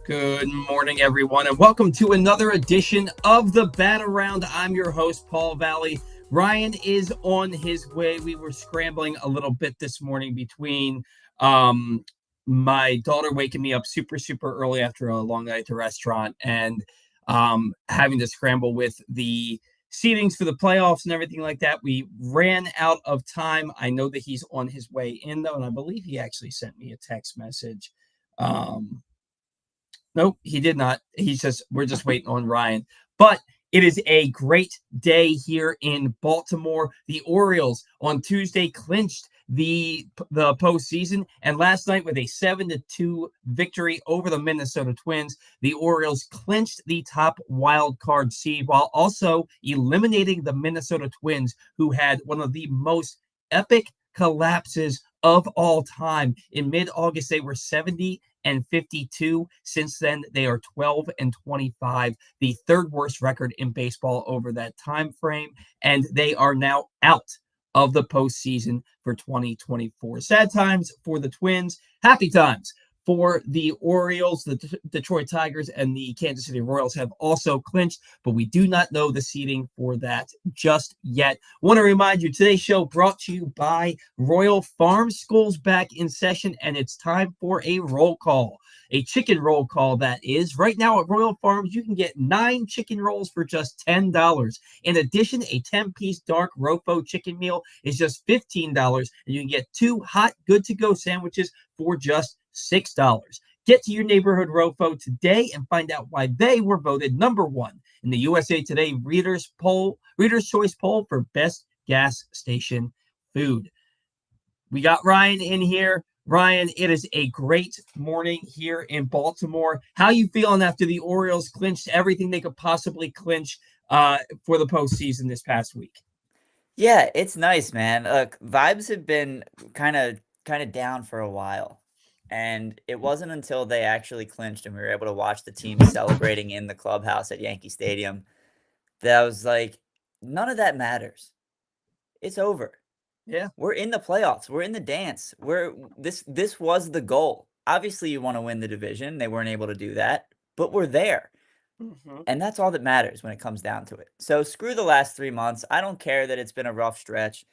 Good morning, everyone, and welcome to another edition of the Bat Around. I'm your host, Paul Valley. Ryan is on his way. We were scrambling a little bit this morning between my daughter waking me up super early after a long night at the restaurant and having to scramble with the seedings for the playoffs and everything like that. We ran out of time. I know that he's on his way in, though, and I believe he actually sent me a text message. Nope, he did not. We're just waiting on Ryan. But it is a great day here in Baltimore. The Orioles on Tuesday clinched the postseason, and last night with a 7-2 victory over the Minnesota Twins, the Orioles clinched the top wild card seed while also eliminating the Minnesota Twins, who had one of the most epic collapses of all time. In mid-August, they were 70-52. Since then, they are 12-25, the third worst record in baseball over that time frame, and they are now out of the postseason for 2024. Sad times for the Twins, happy times for the Orioles. The Detroit Tigers and the Kansas City Royals have also clinched, but we do not know the seeding for that just yet. Want to remind you, today's show brought to you by Royal Farm. School's back in session, and it's time for a roll call. A chicken roll call, that is. Right now at Royal Farms, you can get 9 chicken rolls for just $10. In addition, a 10-piece dark Rofo chicken meal is just $15, and you can get 2 hot, good-to-go sandwiches for just $6. Get to your neighborhood Rofo today and find out why they were voted number 1 in the USA Today Reader's Choice Poll for best gas station food. We got Ryan in here. Ryan, it is a great morning here in Baltimore. How you feeling after the Orioles clinched everything they could possibly clinch for the postseason this past week? Yeah, it's nice, man. Look, vibes have been kind of down for a while. And it wasn't until they actually clinched and we were able to watch the team celebrating in the clubhouse at Yankee Stadium that I was like, none of that matters. It's over. Yeah. We're in the playoffs. We're in the dance. This was the goal. Obviously, you want to win the division. They weren't able to do that, but we're there. Mm-hmm. And that's all that matters when it comes down to it. So screw the last 3 months. I don't care that it's been a rough stretch.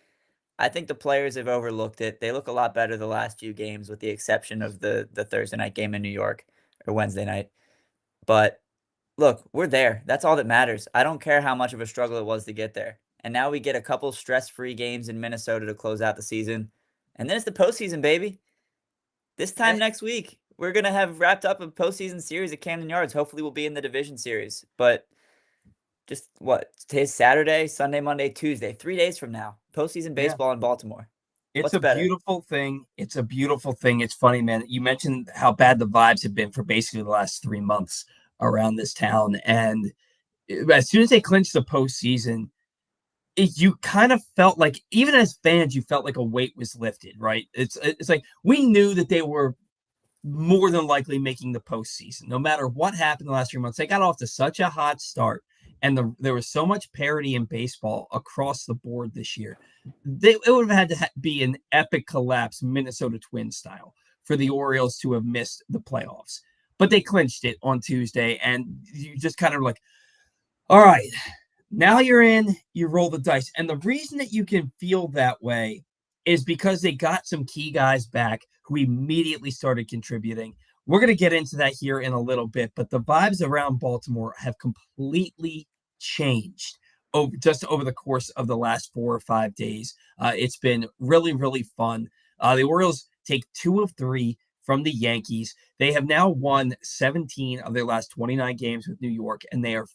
I think the players have overlooked it. They look a lot better the last few games, with the exception of the Thursday night game in New York, or Wednesday night. But look, we're there. That's all that matters. I don't care how much of a struggle it was to get there. And now we get a couple stress-free games in Minnesota to close out the season. And then it's the postseason, baby. This time next week, we're going to have wrapped up a postseason series at Camden Yards. Hopefully we'll be in the division series. But just today's Saturday, Sunday, Monday, Tuesday, 3 days from now, postseason baseball in Baltimore. It's What's a better? beautiful thing. It's a beautiful thing. It's funny, man. You mentioned how bad the vibes have been for basically the last 3 months around this town. And as soon as they clinched the postseason, you kind of felt like, even as fans, you felt like a weight was lifted, right? It's like we knew that they were more than likely making the postseason. No matter what happened the last 3 months, they got off to such a hot start, and there was so much parity in baseball across the board this year. It would have had to be an epic collapse, Minnesota Twins style, for the Orioles to have missed the playoffs. But they clinched it on Tuesday, and you just kind of like, all right, now you're in, you roll the dice. And the reason that you can feel that way is because they got some key guys back who immediately started contributing. We're going to get into that here in a little bit, but the vibes around Baltimore have completely changed over the course of the last 4 or 5 days. It's been really fun. The Orioles take 2 of 3 from the Yankees. They have now won 17 of their last 29 games with New York, and they are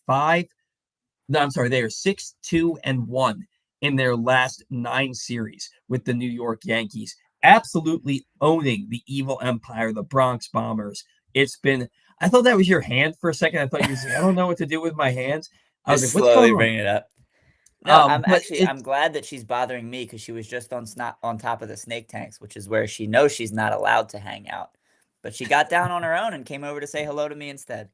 6-2-1 in their last 9 series with the New York Yankees, absolutely owning the evil empire, the Bronx Bombers. I thought that was your hand for a second. I thought you were saying, I don't know what to do with my hands. I was Just like, what's going slowly on? bringing it up. No, I'm glad that she's bothering me, because she was just on top of the snake tanks, which is where she knows she's not allowed to hang out. But she got down on her own and came over to say hello to me instead.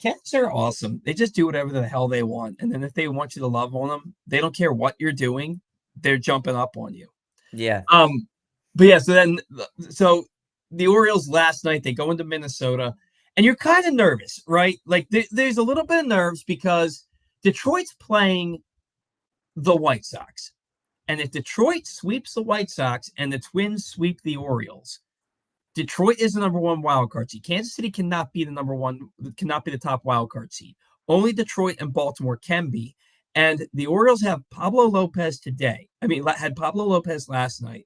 Cats are awesome. They just do whatever the hell they want. And then if they want you to love on them, they don't care what you're doing. They're jumping up on you. Yeah. But yeah, so the Orioles last night, they go into Minnesota And you're kind of nervous, right? Like there's a little bit of nerves because Detroit's playing the White Sox. And if Detroit sweeps the White Sox and the Twins sweep the Orioles, Detroit is the number one wild card seed. Kansas City cannot be the number one, cannot be the top wild card seed. Only Detroit and Baltimore can be. And the Orioles have Pablo Lopez today. I mean, had Pablo Lopez last night.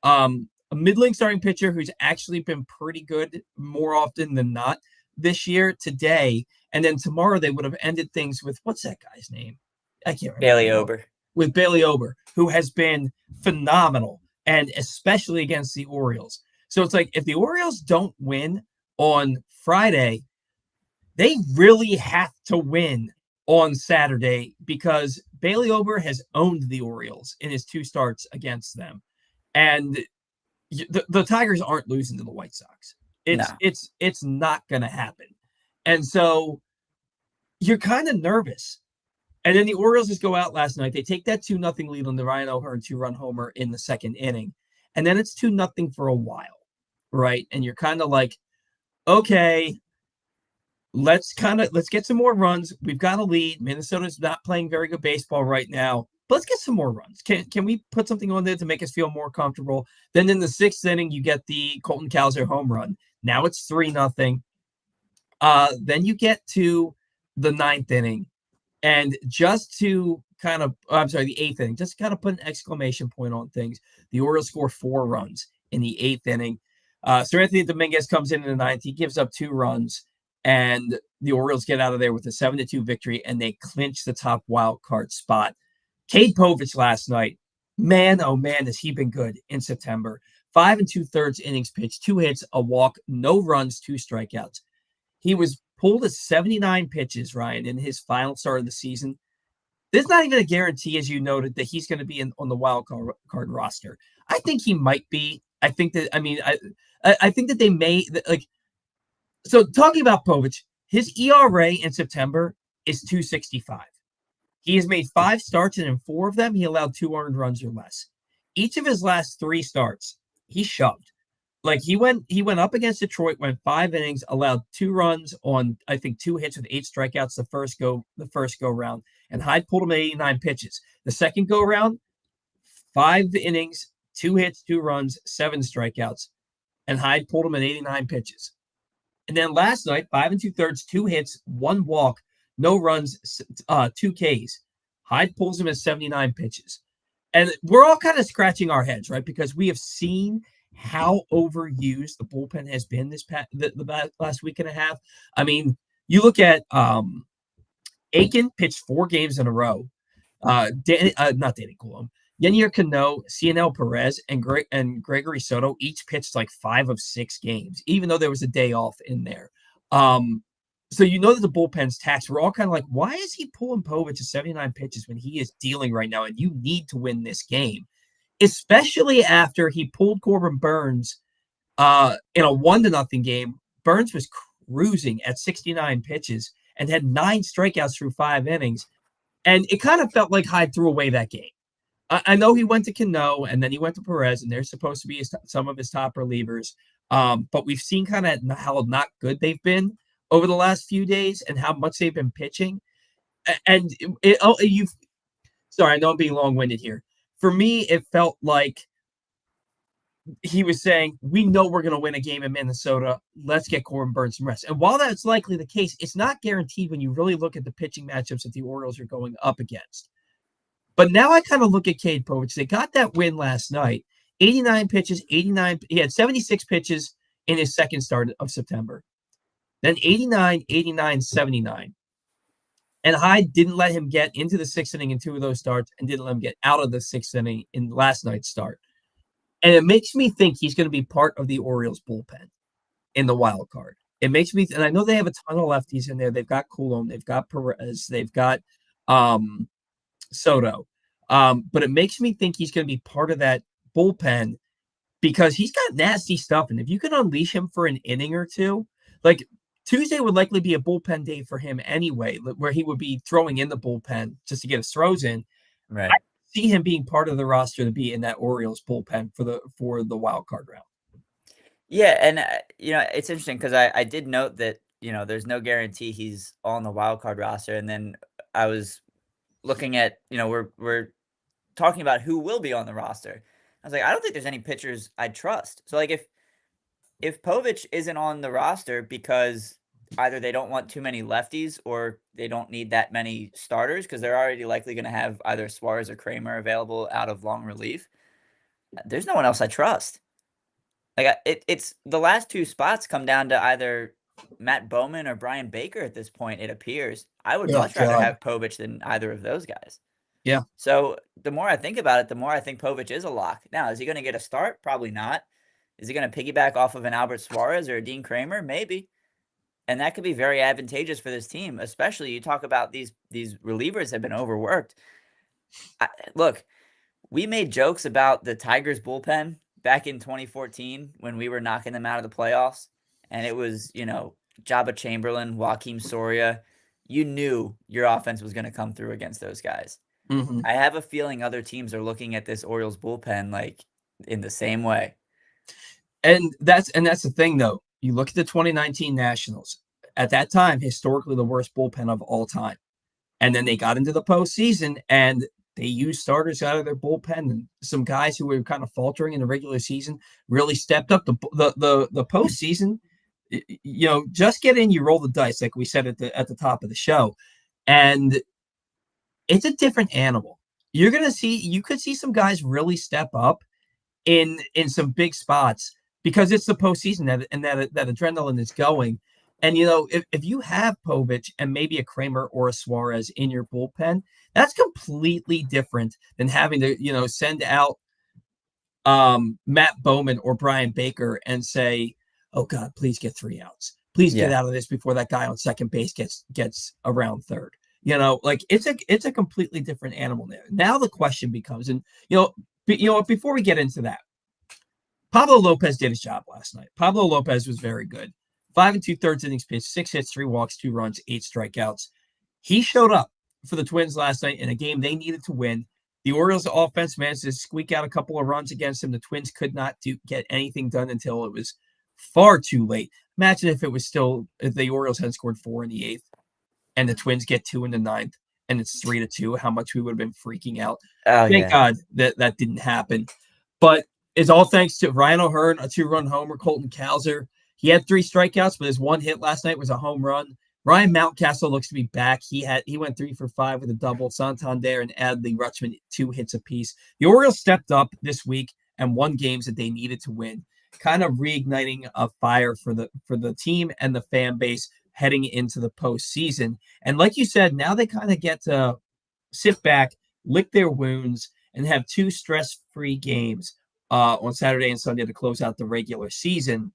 A middling starting pitcher who's actually been pretty good more often than not this year today. And then tomorrow they would have ended things with what's that guy's name? I can't remember. Bailey Ober. With Bailey Ober, who has been phenomenal, and especially against the Orioles. So it's like if the Orioles don't win on Friday, they really have to win on Saturday because Bailey Ober has owned the Orioles in his 2 starts against them. And the Tigers aren't losing to the White Sox. It's not going to happen. And so you're kind of nervous. And then the Orioles just go out last night. They take that 2-0 lead on the Ryan O'Hearn 2-run homer in the second inning. And then it's 2-0 for a while, right? And you're kind of like, okay, let's get some more runs. We've got a lead. Minnesota's not playing very good baseball right now. But let's get some more runs. Can we put something on there to make us feel more comfortable? Then in the 6th inning, you get the Colton Cowser home run. Now it's 3-0. Then you get to the 9th inning. And just to the 8th inning, just to kind of put an exclamation point on things, the Orioles score 4 runs in the 8th inning. Sir Anthony Dominguez comes in the 9th. He gives up 2 runs, and the Orioles get out of there with a 7-2 victory, and they clinch the top wild card spot. Cade Povich last night, man, oh man, has he been good in September. 5 2/3 innings pitched, 2 hits, a walk, no runs, 2 strikeouts. He was pulled at 79 pitches, Ryan, in his final start of the season. There's not even a guarantee, as you noted, that he's going to be on the wild card roster. I think he might be. I think that they may like. So talking about Povich, his ERA in September is 2.65. He has made 5 starts, and in 4 of them, he allowed 2 earned runs or less. Each of his last 3 starts, he shoved. Like he went up against Detroit, went 5 innings, allowed 2 runs on I think 2 hits with 8 strikeouts the first go round, and Hyde pulled him at 89 pitches. The second go round, 5 innings, 2 hits, 2 runs, 7 strikeouts, and Hyde pulled him at 89 pitches. And then last night, 5 2/3, 2 hits, 1 walk, no runs, 2 Ks. Hyde pulls him at 79 pitches. And we're all kind of scratching our heads, right? Because we have seen how overused the bullpen has been the last week and a half. I mean, you look at Aiken pitched 4 games in a row. Not Danny Coulomb. Yenier Cano, Cianel Perez, and Gregory Soto each pitched like 5 of 6 games, even though there was a day off in there. So you know that the bullpen's taxed. We're all kind of like, why is he pulling Povich to 79 pitches when he is dealing right now and you need to win this game? Especially after he pulled Corbin Burnes in a 1-0 game. Burnes was cruising at 69 pitches and had 9 strikeouts through 5 innings. And it kind of felt like Hyde threw away that game. I know he went to Cano and then he went to Perez, and they're supposed to be some of his top relievers. But we've seen kind of how not good they've been over the last few days and how much they've been pitching. And sorry, I know I'm being long-winded here. For me, it felt like he was saying, we know we're going to win a game in Minnesota. Let's get Corbin Burnes some rest. And while that's likely the case, it's not guaranteed when you really look at the pitching matchups that the Orioles are going up against. But now I kind of look at Cade Povich. They got that win last night. 89 pitches, 89. He had 76 pitches in his second start of September. Then 89, 89, 79. And Hyde didn't let him get into the 6th inning in 2 of those starts and didn't let him get out of the 6th inning in last night's start. And it makes me think he's going to be part of the Orioles bullpen in the wild card. It makes me, and I know they have a ton of lefties in there. They've got Coulomb, they've got Perez, they've got Soto. But it makes me think he's going to be part of that bullpen because he's got nasty stuff. And if you can unleash him for an inning or two, like Tuesday would likely be a bullpen day for him anyway, where he would be throwing in the bullpen just to get his throws in. Right. I see him being part of the roster to be in that Orioles bullpen for the wild card round. Yeah, and it's interesting because I did note that there's no guarantee he's on the wild card roster, and then I was looking at we're talking about who will be on the roster. I was like, I don't think there's any pitchers I trust. So like if Povich isn't on the roster because either they don't want too many lefties or they don't need that many starters because they're already likely going to have either Suarez or Kramer available out of long relief, there's no one else I trust. Like it's the last two spots come down to either Matt Bowman or Brian Baker at this point. It appears I would Oh much rather God. have Povich than either of those guys. Yeah. So the more I think about it, the more I think Povich is a lock. Now, is he going to get a start? Probably not. Is he going to piggyback off of an Albert Suarez or a Dean Kramer? Maybe. And that could be very advantageous for this team, especially you talk about these relievers have been overworked. Look, we made jokes about the Tigers bullpen back in 2014 when we were knocking them out of the playoffs, and it was, Jabba Chamberlain, Joaquim Soria. You knew your offense was going to come through against those guys. Hmm. I have a feeling other teams are looking at this Orioles bullpen like in the same way. And that's the thing, though. You look at the 2019 Nationals. At that time, historically the worst bullpen of all time. And then they got into the postseason and they used starters out of their bullpen, and some guys who were kind of faltering in the regular season really stepped up. The postseason, just get in, you roll the dice, like we said at the top of the show, and it's a different animal. You could see some guys really step up in some big spots because it's the postseason and that adrenaline is going. And if you have Povich and maybe a Kramer or a Suarez in your bullpen, that's completely different than having to send out Matt Bowman or Brian Baker and say, "Oh God, please get 3 outs. Please get Yeah. out of this before that guy on second base gets around third." Like it's a completely different animal there. Now the question becomes, and before we get into that, Pablo Lopez did his job last night. Pablo Lopez was very good. 5 2/3 innings pitched, 6 hits, 3 walks, 2 runs, 8 strikeouts. He showed up for the Twins last night in a game they needed to win. The Orioles offense managed to squeak out a couple of runs against him. The Twins could not get anything done until it was far too late. Imagine if the Orioles had scored 4 in the 8th and the Twins get 2 in the 9th and it's 3-2, how much we would have been freaking out. Oh Thank yeah. God that didn't happen. But it's all thanks to Ryan O'Hearn, a 2-run homer, Colton Cowser. He had 3 strikeouts, but his one hit last night was a home run. Ryan Mountcastle looks to be back. He went 3 for 5 with a double. Santander and Adley Rutschman 2 hits apiece. The Orioles stepped up this week and won games that they needed to win, kind of reigniting a fire for the team and the fan base heading into the postseason. And like you said, now they kind of get to sit back, lick their wounds, and have 2 stress-free games on Saturday and Sunday to close out the regular season.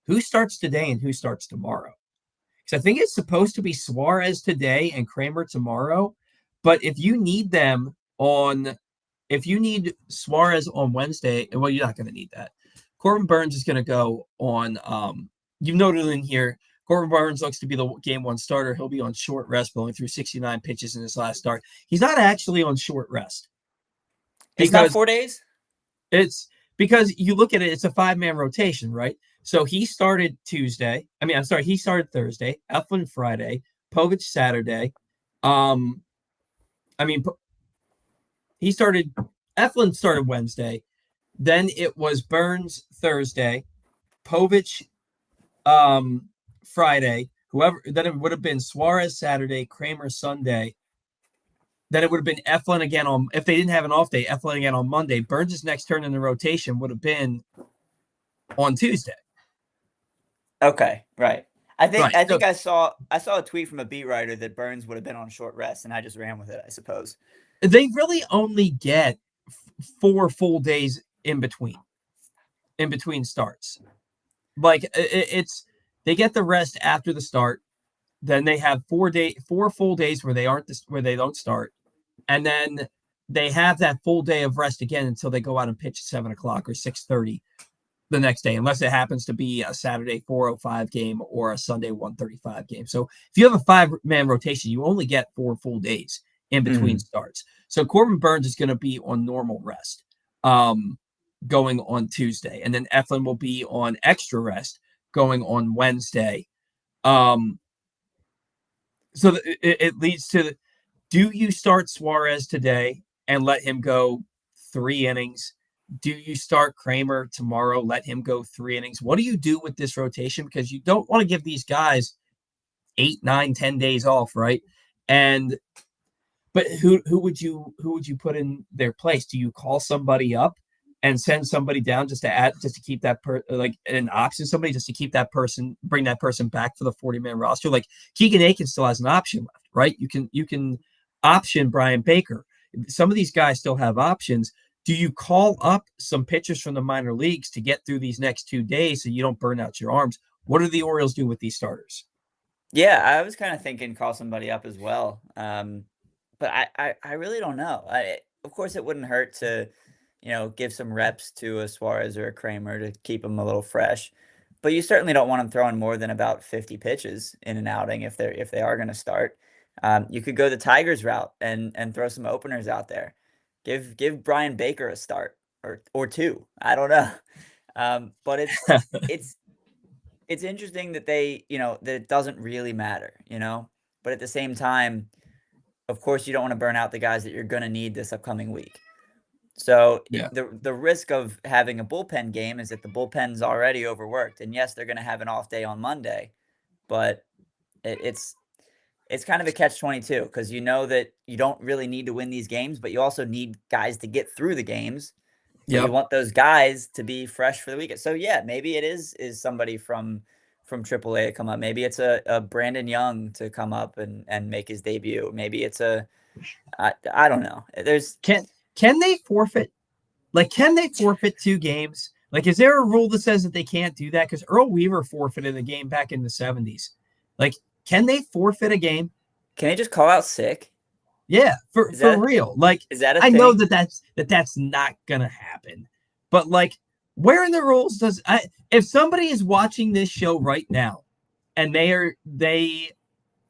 Who starts today and who starts tomorrow? Because I think it's supposed to be Suarez today and Kramer tomorrow. But if you need Suarez on Wednesday, well, you're not going to need that. Corbin Burnes is going to go on. You've noted in here, Corbin Burnes looks to be the game 1 starter. He'll be on short rest, blowing through 69 pitches in his last start. He's not actually on short rest. It's not 4 days? It's because you look at it, it's a 5-man rotation, right? So he started Thursday. He started Eflin Friday, Povich Saturday. Eflin started Wednesday. Then it was Burnes Thursday, Povich Friday. Then it would have been Suarez Saturday, Kramer Sunday. Then it would have been Eflin again if they didn't have an off day, Eflin again on Monday. Burnes' next turn in the rotation would have been on Tuesday. Okay, right. I think Right. I saw a tweet from a beat writer that Burnes would have been on short rest, and I just ran with it, I suppose. They really only get 4 full days in between starts. Like they get the rest after the start. Then they have 4 full days where they don't start, and then they have that full day of rest again until they go out and pitch at 7:00 or 6:30 the next day, unless it happens to be a Saturday 4:05 game or a Sunday 1:35 game. So if you have a 5-man rotation, you only get 4 full days in between starts. So Corbin Burnes is going to be on normal rest. going on Tuesday, and then Eflin will be on extra rest going on Wednesday. So it leads to, do you start Suarez today and let him go 3 innings? Do you start Kramer tomorrow, let him go 3 innings? What do you do with this rotation? Because you don't want to give these guys 8, 9, 10 days off, right? But who would you put in their place? Do you call somebody up and send somebody down just to keep that like an option, somebody just to keep that person, bring that person back for the 40-man roster? Like Keegan Aiken still has an option left, right? You can option Brian Baker. Some of these guys still have options. Do you call up some pitchers from the minor leagues to get through these next 2 days so you don't burn out your arms? What do the Orioles do with these starters? Yeah, I was kind of thinking call somebody up as well. But I really don't know. Of course, it wouldn't hurt to, give some reps to a Suarez or a Kramer to keep them a little fresh. But you certainly don't want them throwing more than about 50 pitches in an outing if they are going to start. You could go the Tigers route and throw some openers out there. Give Brian Baker a start or two. I don't know. But it's interesting that that it doesn't really matter, But at the same time, of course, you don't want to burn out the guys that you're going to need this upcoming week. So Yeah. the risk of having a bullpen game is that the bullpen's already overworked. And yes, they're going to have an off day on Monday, but it's kind of a catch-22 because you know that you don't really need to win these games, but you also need guys to get through the games. But you want those guys to be fresh for the weekend. So yeah, maybe it is somebody from AAA to come up. Maybe it's a Brandon Young to come up and make his debut. Maybe it's I don't know. Can they forfeit? Like, can they forfeit 2 games? Like, is there a rule that says that they can't do that? Because Earl Weaver forfeited a game back in the 70s. Like, can they forfeit a game? Can they just call out sick? Yeah, for real. Like, is that I know that's not gonna happen, but like, where in the rules if somebody is watching this show right now and they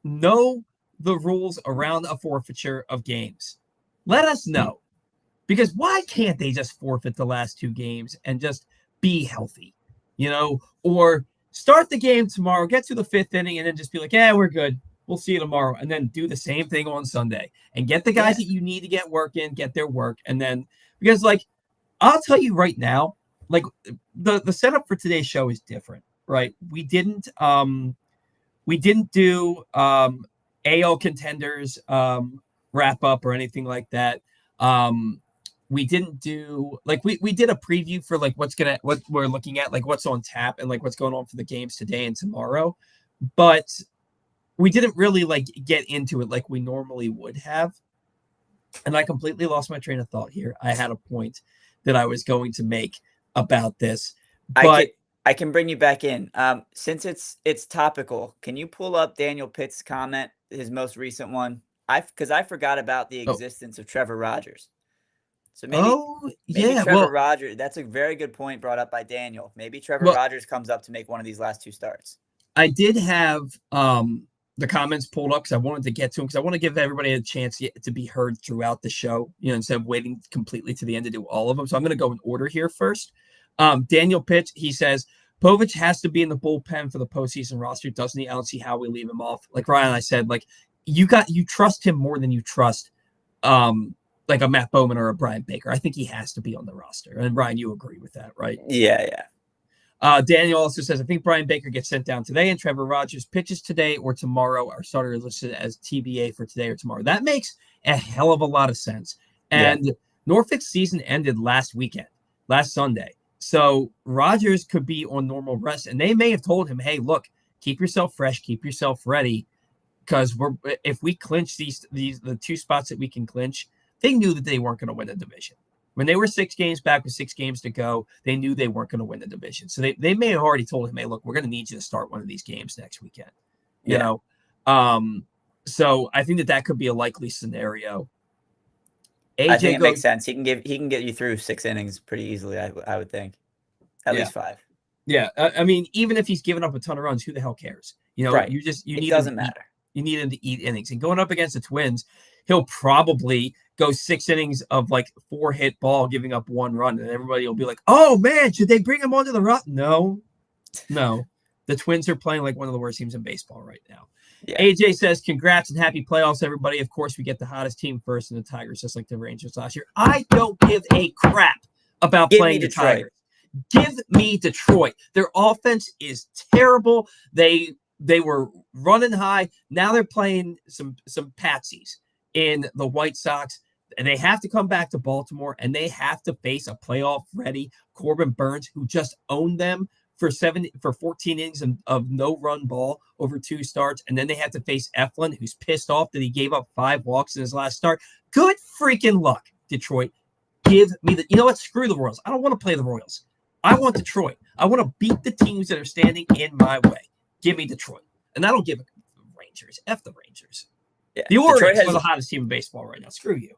know the rules around a forfeiture of games, let us know. Because why can't they just forfeit the last 2 games and just be healthy, or start the game tomorrow, get to the 5th inning, and then just be like, yeah, we're good. We'll see you tomorrow. And then do the same thing on Sunday and get the guys that you need to get work in, get their work. And then, because like, I'll tell you right now, like the setup for today's show is different, right? We didn't do AL contenders wrap up or anything like that. We didn't do we did a preview for like what we're looking at, like what's on tap and like what's going on for the games today and tomorrow, but we didn't really like get into it like we normally would have. And I completely lost my train of thought here. I had a point that I was going to make about this, but I can bring you back in. Since it's topical, can you pull up Daniel Pitt's comment, his most recent one? Because I forgot about the existence of Trevor Rogers. So maybe Trevor Rogers, that's a very good point brought up by Daniel. Maybe Trevor Rogers comes up to make one of these last 2 starts. I did have the comments pulled up because I wanted to get to them, because I want to give everybody a chance to be heard throughout the show, instead of waiting completely to the end to do all of them. So I'm going to go in order here first. Daniel Pitt, he says, Povich has to be in the bullpen for the postseason roster, doesn't he? I don't see how we leave him off. Like Ryan and I said, like you trust him more than you trust like a Matt Bowman or a Brian Baker. I think he has to be on the roster. And Ryan, you agree with that, right? Yeah. Daniel also says, I think Brian Baker gets sent down today and Trevor Rogers pitches today or tomorrow. Our starter is listed as TBA for today or tomorrow. That makes a hell of a lot of sense. And Norfolk's season ended last Sunday. So Rogers could be on normal rest, and they may have told him, hey, look, keep yourself fresh, keep yourself ready, because if we clinch the 2 spots that we can clinch, they knew that they weren't going to win the division. When they were 6 games back with 6 games to go, they knew they weren't going to win the division. So they may have already told him, hey, look, we're going to need you to start one of these games next weekend. You know? So I think that could be a likely scenario. I think it makes sense. He can get you through 6 innings pretty easily, I would think. At least 5. Yeah. I mean, even if he's given up a ton of runs, who the hell cares? Right. It doesn't matter. You need him to eat innings. And going up against the Twins, he'll probably go 6 innings of like 4-hit ball, giving up 1 run, and everybody will be like, "Oh man, should they bring him onto the run?" No. The Twins are playing like one of the worst teams in baseball right now. Yeah. AJ says, "Congrats and happy playoffs, everybody. Of course, we get the hottest team first in the Tigers, just like the Rangers last year." I don't give a crap about playing the Tigers. Give me Detroit. Their offense is terrible. They were running high. Now they're playing some patsies in the White Sox. And they have to come back to Baltimore, and they have to face a playoff-ready Corbin Burns, who just owned them for 14 innings of no-run ball over 2 starts. And then they have to face Eflin, who's pissed off that he gave up 5 walks in his last start. Good freaking luck, Detroit. Give me the – you know what? Screw the Royals. I don't want to play the Royals. I want Detroit. I want to beat the teams that are standing in my way. Give me Detroit. And I don't give a Rangers. F the Rangers. Yeah. The Orioles are the hottest team in baseball right now. Screw you.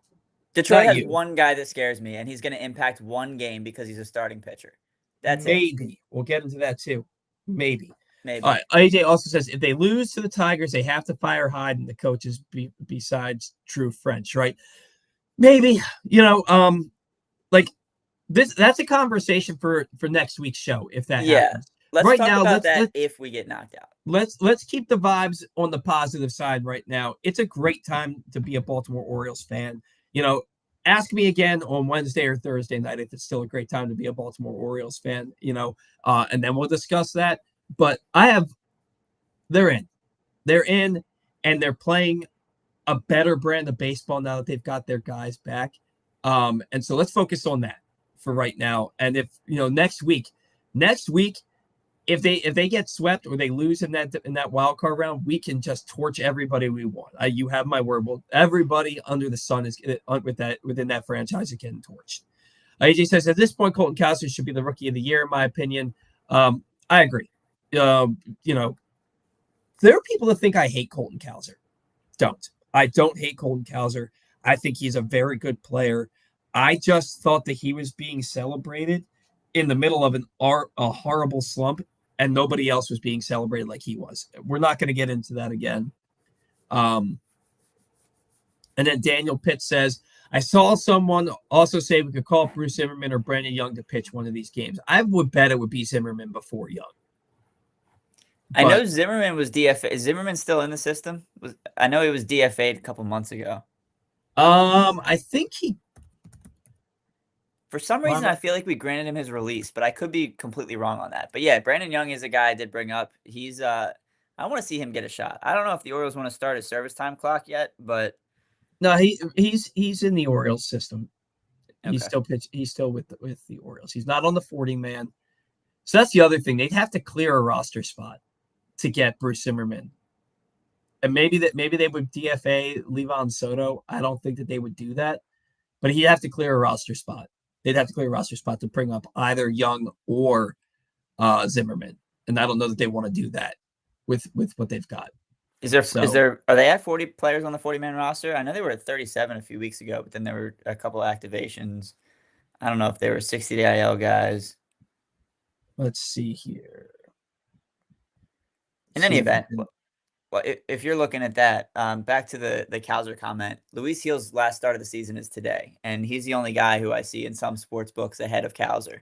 Detroit has one guy that scares me, and he's going to impact one game because he's a starting pitcher. That's maybe. We'll get into that too. Maybe. All right. AJ also says if they lose to the Tigers, they have to fire Hyde and the coaches besides Drew French, right? Maybe. Like this. That's a conversation for next week's show if that happens. Let's talk about that if we get knocked out. Let's keep the vibes on the positive side right now. It's a great time to be a Baltimore Orioles fan. Ask me again on Wednesday or Thursday night if it's still a great time to be a Baltimore Orioles fan, and then we'll discuss that. But they're in, and they're playing a better brand of baseball now that they've got their guys back. And so let's focus on that for right now. And if, next week, if they get swept or they lose in that wild card round, we can just torch everybody we want. You have my word. Well, everybody under the sun is within that franchise is getting torched. AJ says at this point, Colton Cowser should be the rookie of the year, in my opinion. I agree. There are people that think I hate Colton Cowser. I don't hate Colton Cowser. I think he's a very good player. I just thought that he was being celebrated in the middle of a horrible slump, and nobody else was being celebrated like he was. We're not going to get into that again. And then Daniel Pitt says, I saw someone also say we could call Bruce Zimmerman or Brandon Young to pitch one of these games. I would bet it would be Zimmerman before Young. I know Zimmerman was DFA. Is Zimmerman still in the system? I know he was DFA'd a couple months ago. I think he... For some reason, I feel like we granted him his release, but I could be completely wrong on that. But yeah, Brandon Young is a guy I did bring up. He's I want to see him get a shot. I don't know if the Orioles want to start a service time clock yet, but no, he's in the Orioles system. Okay. He's still with the Orioles. He's not on the 40-man. So that's the other thing. They'd have to clear a roster spot to get Bruce Zimmerman. And maybe they would DFA Levon Soto. I don't think that they would do that, but he'd have to clear a roster spot. They'd have to clear a roster spot to bring up either Young or Zimmerman. And I don't know that they want to do that with what they've got. Are they at 40 players on the 40-man roster? I know they were at 37 a few weeks ago, but then there were a couple of activations. I don't know if they were 60 IL guys. Let's see here. In any event, well, if you're looking at that, back to the Cowser comment, Luis Gil's last start of the season is today, and he's the only guy who I see in some sports books ahead of Cowser.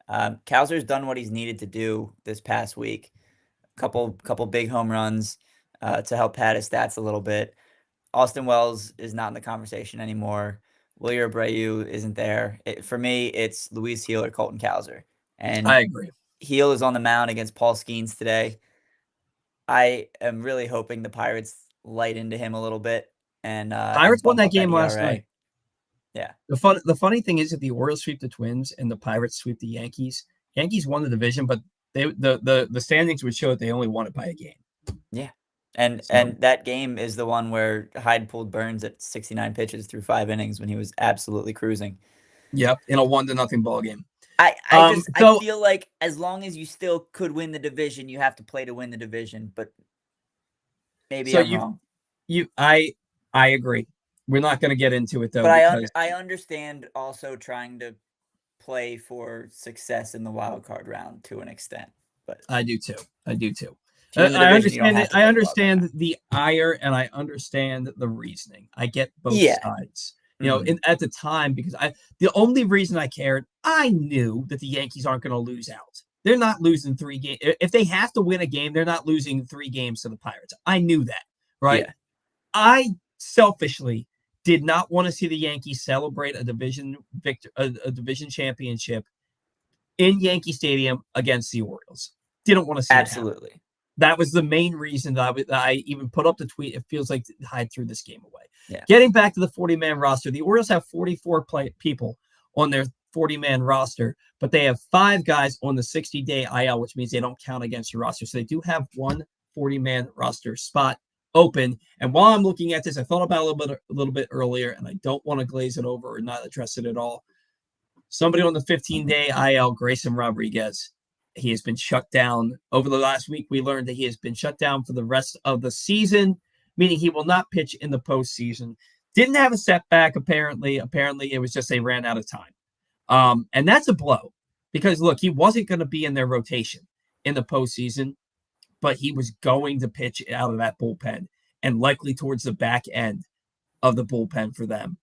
Cowser's done what he's needed to do this past week. Couple big home runs to help pad his stats a little bit. Austin Wells is not in the conversation anymore. Wilyer Abreu isn't there. For me, it's Luis Gil or Colton Cowser. And I agree. Gil is on the mound against Paul Skeens today. I am really hoping the Pirates light into him a little bit. And Pirates won that game last night. Yeah. The funny thing is that the Orioles sweep the Twins and the Pirates sweep the Yankees. Yankees won the division, but the standings would show that they only won it by a game. Yeah. And that game is the one where Hyde pulled Burns at 69 pitches through 5 innings when he was absolutely cruising. Yep, in a 1-0 ball game. I feel like as long as you still could win the division, you have to play to win the division. But maybe I'm wrong. I agree. We're not going to get into it though. But I understand also trying to play for success in the wild card round to an extent. But I do too. I understand the ire and I understand the reasoning. I get both sides. at the time, because the only reason I cared, I knew that the Yankees aren't going to lose out. They're not losing 3 games. If they have to win a game, they're not losing 3 games to the Pirates. I knew that, right? Yeah, I selfishly did not want to see the Yankees celebrate a division championship in Yankee Stadium against the Orioles. Didn't want to see it happen. absolutely. That was the main reason that I even put up the tweet. It feels like I threw this game away. Yeah. Getting back to the 40-man roster, the Orioles have 44 people on their 40-man roster, but they have 5 guys on the 60-day IL, which means they don't count against your roster. So they do have one 40-man roster spot open. And while I'm looking at this, I thought about it a little bit earlier, and I don't want to glaze it over or not address it at all. Somebody on the 15-day IL, Grayson Rodriguez. He has been shut down. Over the last week, we learned that he has been shut down for the rest of the season, meaning he will not pitch in the postseason. Didn't have a setback, apparently. Apparently, it was just they ran out of time. And that's a blow because, look, he wasn't going to be in their rotation in the postseason, but he was going to pitch out of that bullpen and likely towards the back end of the bullpen for them.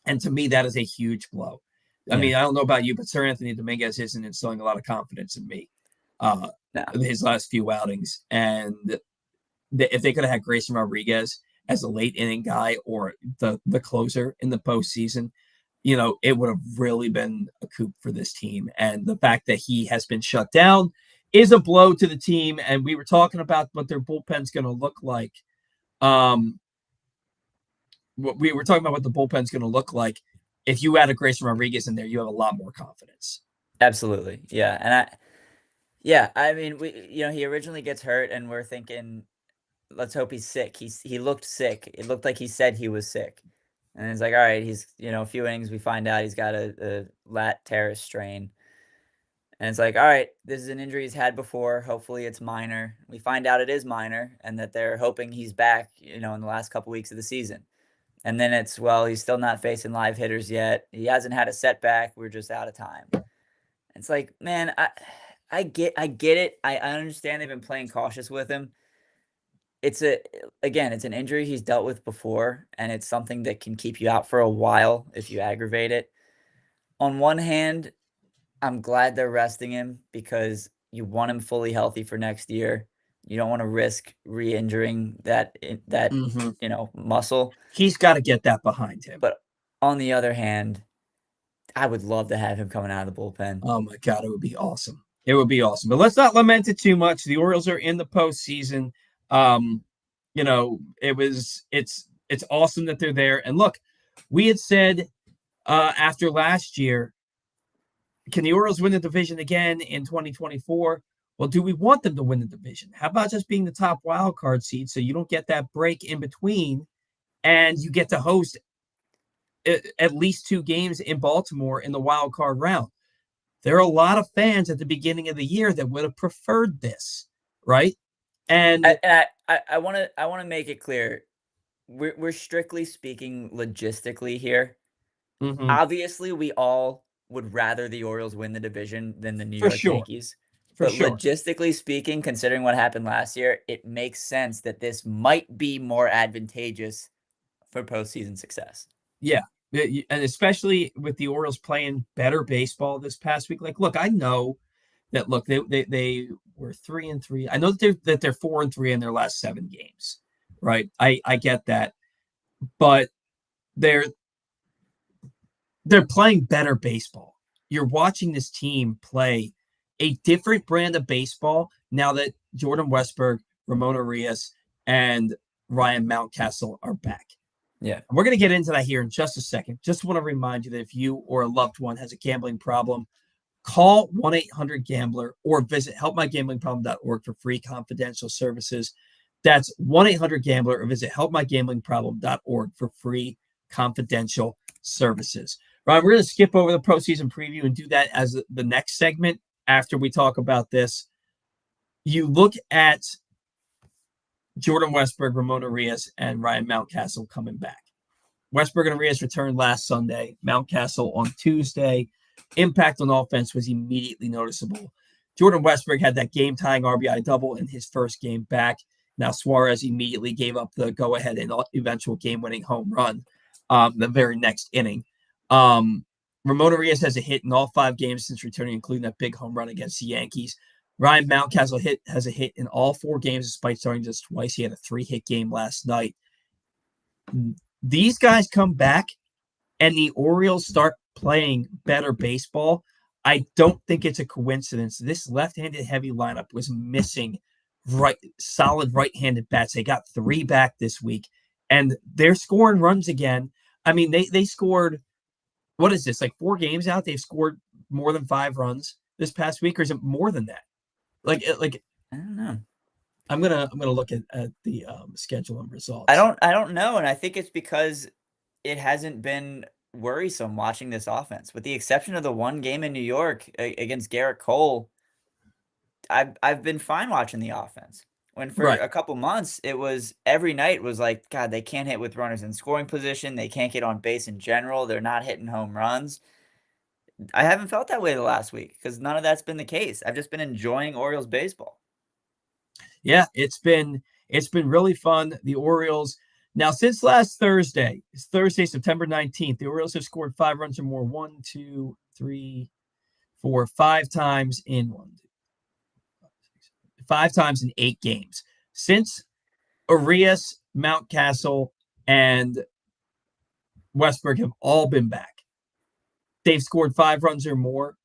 And to me, that is a huge blow. I mean, I don't know about you, but Sir Anthony Dominguez isn't instilling a lot of confidence in me his last few outings. And if they could have had Grayson Rodriguez as a late inning guy or the closer in the postseason, it would have really been a coup for this team. And the fact that he has been shut down is a blow to the team. And we were talking about what their bullpen's going to look like. We were talking about what the bullpen's going to look like. If you add a Grayson Rodriguez in there, you have a lot more confidence. Absolutely. Yeah. And I mean, he originally gets hurt and we're thinking, let's hope he's sick. He looked sick. It looked like he said he was sick. And it's like, all right, he's, a few innings, we find out he's got a lat teres strain. And it's like, all right, this is an injury he's had before. Hopefully it's minor. We find out it is minor and that they're hoping he's back, in the last couple weeks of the season. And then it's, well, he's still not facing live hitters yet. He hasn't had a setback. We're just out of time. It's like, man, I get it. I understand they've been playing cautious with him. It's an injury he's dealt with before, and it's something that can keep you out for a while if you aggravate it. On one hand, I'm glad they're resting him because you want him fully healthy for next year. You don't want to risk re-injuring that muscle. He's got to get that behind him. But on the other hand, I would love to have him coming out of the bullpen. Oh my God, it would be awesome. It would be awesome. But let's not lament it too much. The Orioles are in the postseason. It's awesome that they're there. And look, we had said after last year, can the Orioles win the division again in 2024? Well, do we want them to win the division? How about just being the top wild card seed so you don't get that break in between and you get to host at least 2 games in Baltimore in the wild card round? There are a lot of fans at the beginning of the year that would have preferred this, right? And I want to make it clear, we're strictly speaking logistically here. Mm-hmm. Obviously, we all would rather the Orioles win the division than the New York Yankees. But logistically speaking, considering what happened last year, it makes sense that this might be more advantageous for postseason success. Yeah. And especially with the Orioles playing better baseball this past week. Like, look, I know that, look, they were 3-3. I know that they're 4-3 in their last 7 games, right? I get that. But they're playing better baseball. You're watching this team play a different brand of baseball now that Jordan Westburg, Ramon Arias, and Ryan Mountcastle are back. Yeah. We're going to get into that here in just a second. Just want to remind you that if you or a loved one has a gambling problem, call 1-800-GAMBLER or visit helpmygamblingproblem.org for free confidential services. That's 1-800-GAMBLER or visit helpmygamblingproblem.org for free confidential services. Ryan, we're going to skip over the postseason preview and do that as the next segment after we talk about this. You look at Jordan Westburg, Ramon Arias, and Ryan Mountcastle coming back. Westburg and Arias returned last Sunday. Mountcastle on Tuesday. Impact on offense was immediately noticeable. Jordan Westburg had that game-tying RBI double in his first game back. Now Suarez immediately gave up the go-ahead and eventual game-winning home run. the very next inning. Ramon Arias has a hit in all 5 games since returning, including that big home run against the Yankees. Ryan Mountcastle has a hit in all 4 games, despite starting just twice. He had a 3-hit game last night. These guys come back, and the Orioles start playing better baseball. I don't think it's a coincidence. This left-handed heavy lineup was missing solid right-handed bats. They got 3 back this week, and they're scoring runs again. I mean, they scored, what is this, like 4 games out? They've scored more than 5 runs this past week, or is it more than that? Like I don't know. I'm gonna look at the schedule and results. I don't know, and I think it's because it hasn't been worrisome watching this offense, with the exception of the one game in New York against Garrett Cole. I've been fine watching the offense. When for Right. a couple months it was every night was like, God, they can't hit with runners in scoring position. They can't get on base in general. They're not hitting home runs. I haven't felt that way the last week because none of that's been the case. I've just been enjoying Orioles baseball. Yeah, it's been really fun. The Orioles now, since last Thursday, it's Thursday, September 19th, the Orioles have scored 5 runs or more 1, 2, 3, 4, 5 times in 5 times in 8 games. Since Arias, Mountcastle, and Westberg have all been back, they've scored 5 runs or more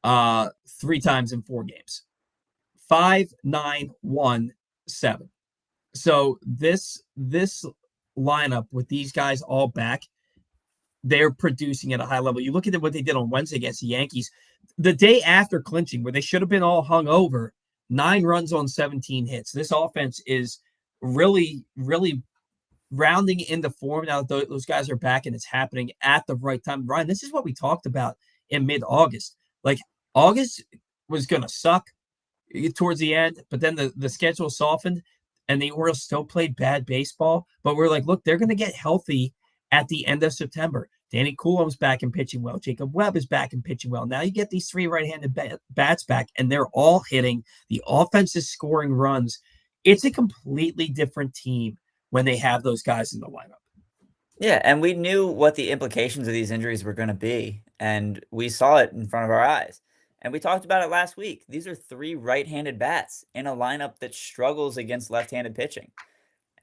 3 times in 4 games. 5, 9, 1, 7. So this lineup with these guys all back, they're producing at a high level. You look at what they did on Wednesday against the Yankees, the day after clinching, where they should have been all hung over, 9 runs on 17 hits. This offense is really, really rounding into form now that those guys are back, and it's happening at the right time. Ryan, this is what we talked about in mid-August. Like, August was going to suck towards the end, but then the schedule softened, and the Orioles still played bad baseball. But we're like, look, they're going to get healthy at the end of September. Danny Coulombe's back and pitching well. Jacob Webb is back and pitching well. Now you get these 3 right-handed bats back, and they're all hitting. The offense is scoring runs. It's a completely different team when they have those guys in the lineup. Yeah, and we knew what the implications of these injuries were going to be, and we saw it in front of our eyes. And we talked about it last week. These are 3 right-handed bats in a lineup that struggles against left-handed pitching.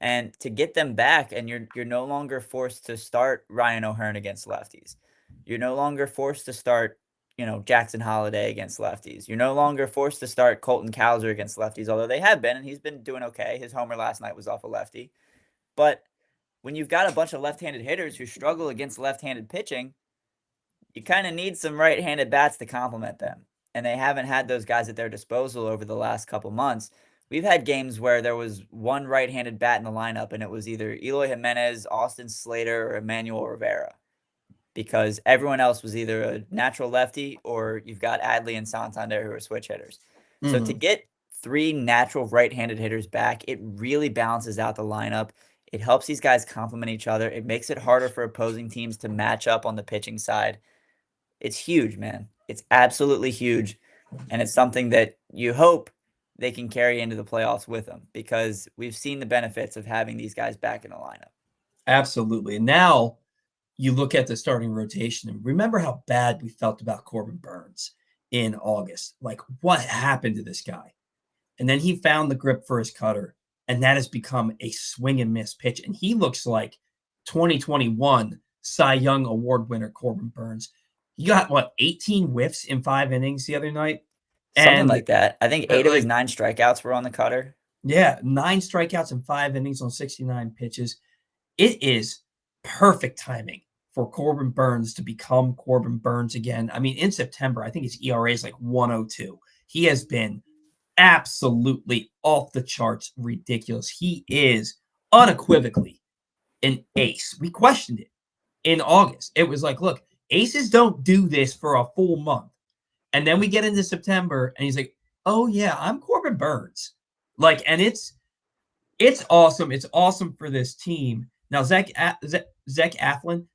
And to get them back, and you're no longer forced to start Ryan O'Hearn against lefties. You're no longer forced to start, Jackson Holliday against lefties. You're no longer forced to start Colton Cowser against lefties, although they have been, and he's been doing okay. His homer last night was off a lefty. But when you've got a bunch of left-handed hitters who struggle against left-handed pitching, you kind of need some right-handed bats to complement them. And they haven't had those guys at their disposal over the last couple months. We've had games where there was one right-handed bat in the lineup, and it was either Eloy Jimenez, Austin Slater, or Emmanuel Rivera, because everyone else was either a natural lefty or you've got Adley and Santander who are switch hitters. So to get 3 natural right-handed hitters back, it really balances out the lineup. It helps these guys complement each other. It makes it harder for opposing teams to match up on the pitching side. It's huge, man. It's absolutely huge. And it's something that you hope they can carry into the playoffs with them, because we've seen the benefits of having these guys back in the lineup. Absolutely. And now you look at the starting rotation and remember how bad we felt about Corbin Burns in August. Like, what happened to this guy? And then he found the grip for his cutter, and that has become a swing and miss pitch. And he looks like 2021 Cy Young Award winner Corbin Burns. He got, 18 whiffs in 5 innings the other night? Something like that. I think 8 of his 9 strikeouts were on the cutter. Yeah, 9 strikeouts in 5 innings on 69 pitches. It is perfect timing for Corbin Burns to become Corbin Burns again. I mean, in September, I think his ERA is like 102. He has been absolutely off the charts ridiculous. He is unequivocally an ace. We questioned it in August. It was like, look, aces don't do this for a full month. And then we get into September, and he's like, oh, yeah, I'm Corbin Burns. And it's awesome. It's awesome for this team. Now, Zach Eflin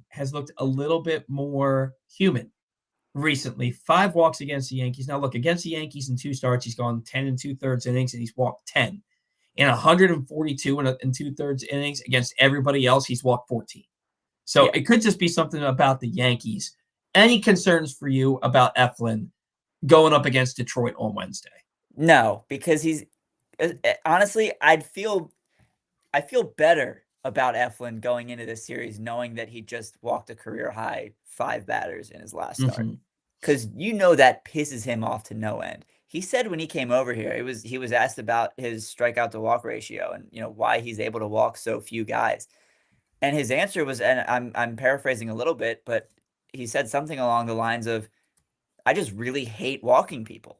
has looked a little bit more human recently. 5 walks against the Yankees. Now, look, against the Yankees in 2 starts, he's gone 10 2/3 innings, and he's walked 10. In 142 and two-thirds innings against everybody else, he's walked 14. So Yeah. it could just be something about the Yankees. Any concerns for you about Eflin going up against Detroit on Wednesday? No, because he's honestly, I feel better about Eflin going into this series knowing that he just walked a career high 5 batters in his last start. Mm-hmm. Because that pisses him off to no end. He said when he came over here, he was asked about his strikeout to walk ratio and why he's able to walk so few guys. And his answer was, and I'm paraphrasing a little bit, but he said something along the lines of, I just really hate walking people.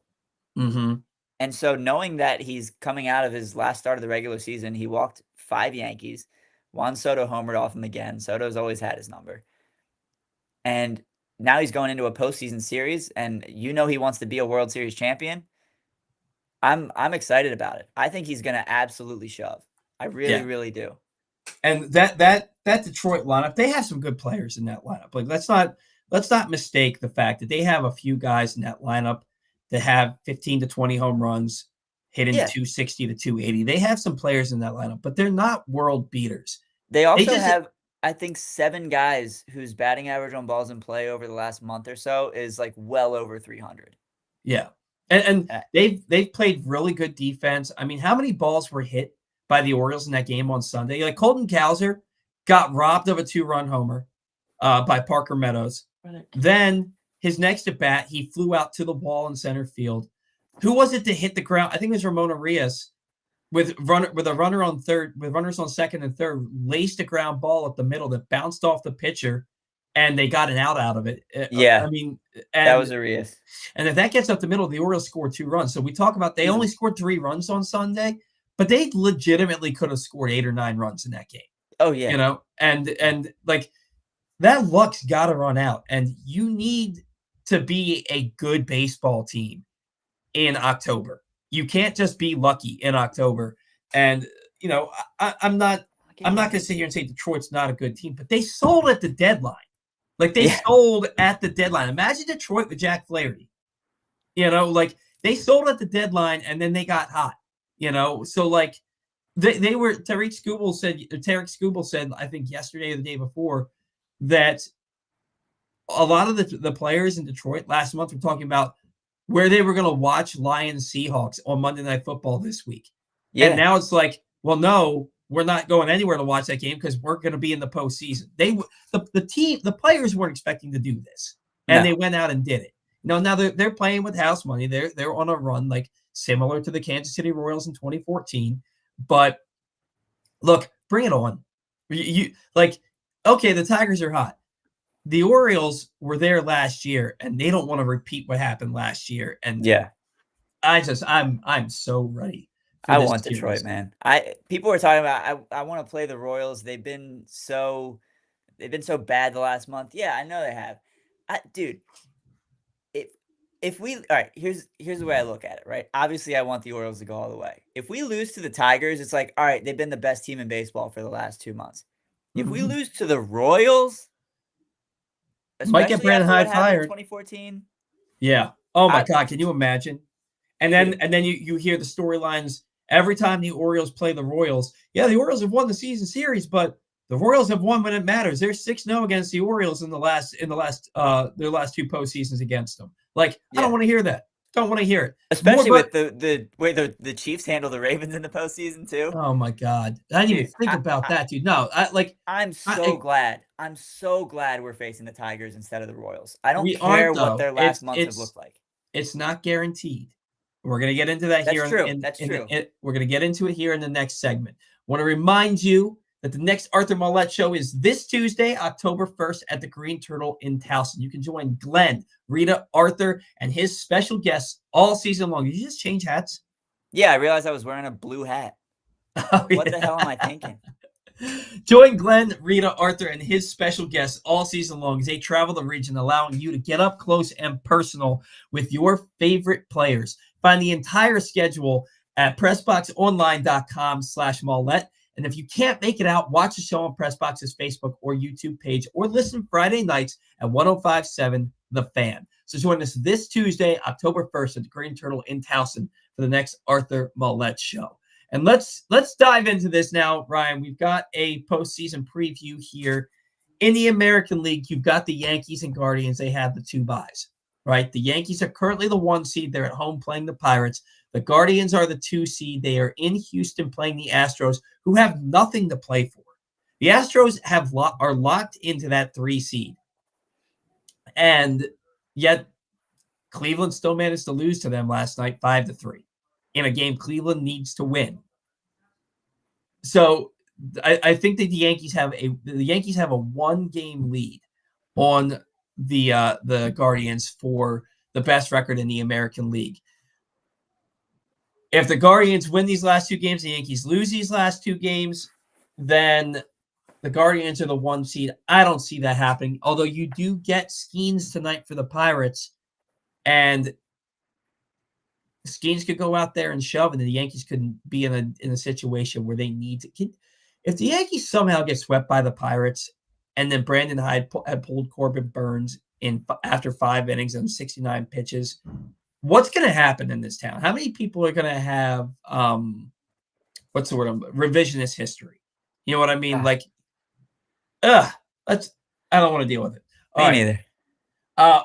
Mm-hmm. And so knowing that he's coming out of his last start of the regular season, he walked 5 Yankees. Juan Soto homered off him again. Soto's always had his number. And now he's going into a postseason series, and he wants to be a World Series champion. I'm excited about it. I think he's going to absolutely shove. I really, really do. And that Detroit lineup, they have some good players in that lineup. Like let's not mistake the fact that they have a few guys in that lineup that have 15 to 20 home runs, hitting 260 to 280. They have some players in that lineup, but they're not world beaters. They also have, I think, 7 guys whose batting average on balls in play over the last month or so is like well over 300. Yeah. And they've played really good defense. I mean, how many balls were hit by the Orioles in that game on Sunday? Like Colton Cowser got robbed of a 2-run homer by Parker Meadows. Then his next at bat, he flew out to the wall in center field. Who was it to hit the ground? I think it was Ramon Arias with a runner on third, with runners on second and third, laced a ground ball up the middle that bounced off the pitcher, and they got an out of it. Yeah, I mean, that was Arias. And if that gets up the middle, the Orioles scored 2 runs. So we talk about they only scored 3 runs on Sunday, but they legitimately could have scored 8 or 9 runs in that game. Oh yeah, and like that luck's got to run out, and you need to be a good baseball team in October. You can't just be lucky in October. And I'm not going to sit here and say Detroit's not a good team, but they sold at the deadline. Like they sold at the deadline. Imagine Detroit with Jack Flaherty. Like they sold at the deadline and then they got hot. So like they were. Tarek Skubal said, I think yesterday or the day before, that a lot of the players in Detroit last month were talking about where they were going to watch Lions Seahawks on Monday Night Football this week. Yeah. And now it's like, well, no, we're not going anywhere to watch that game because we're going to be in the postseason. The players weren't expecting to do this, and they went out and did it. Now they're playing with house money. They're on a run like similar to the Kansas City Royals in 2014. But look, bring it on. Okay, the Tigers are hot. The Orioles were there last year, and they don't want to repeat what happened last year. And I'm so ready. I want Detroit, man. People were talking about I want to play the Royals. They've been so bad the last month. Yeah, I know they have. Dude, if we all right, here's the way I look at it, right? Obviously, I want the Orioles to go all the way. If we lose to the Tigers, it's like, all right, they've been the best team in baseball for the last 2 months. If we lose to the Royals, might get Brandon Hyde fired. 2014. Yeah. Oh my God, can you imagine? And then you hear the storylines every time the Orioles play the Royals. Yeah, the Orioles have won the season series, but the Royals have won when it matters. They're 6-0 against the Orioles in their last 2 postseasons against them. Like, I don't want to hear that. Don't want to hear it. Especially with the way the Chiefs handle the Ravens in the postseason too. Oh my God. I didn't even think about that, dude. No, I'm so glad. I'm so glad we're facing the Tigers instead of the Royals. I don't care what their last months have looked like. It's not guaranteed. We're going to get into that here. That's true. We're going to get into it here in the next segment. Want to remind you that the next Arthur Mollett show is this Tuesday, October 1st at the Green Turtle in Towson. You can join Glenn, Rita, Arthur, and his special guests all season long. Did you just change hats? Yeah, I realized I was wearing a blue hat. What the hell am I thinking? Join Glenn, Rita, Arthur, and his special guests all season long as they travel the region, allowing you to get up close and personal with your favorite players. Find the entire schedule at PressBoxOnline.com/Mollett. And if you can't make it out, watch the show on PressBox's Facebook or YouTube page, or listen Friday nights at 105.7 The Fan. So join us this Tuesday, October 1st at the Green Turtle in Towson for the next Arthur Mollett show. And let's dive into this now, Ryan. We've got a postseason preview here. In the American League, you've got the Yankees and Guardians. They have the 2 byes, right? The Yankees are currently the 1 seed. They're at home playing the Pirates. The Guardians are the 2 seed. They are in Houston playing the Astros, who have nothing to play for. The Astros are locked into that 3 seed. And yet Cleveland still managed to lose to them last night 5-3 in a game Cleveland needs to win. So I think that the Yankees have a 1-game lead on the Guardians for the best record in the American League. If the Guardians win these last 2 games, the Yankees lose these last 2 games, then the Guardians are the 1 seed. I don't see that happening, although you do get Skeens tonight for the Pirates, and Skeens could go out there and shove, and the Yankees could be in a situation where they need to. If the Yankees somehow get swept by the Pirates, and then Brandon Hyde had pulled Corbin Burns after 5 innings and 69 pitches, what's going to happen in this town? How many people are going to have what's the word? Revisionist history. You know what I mean? Like, I don't want to deal with it. Me neither.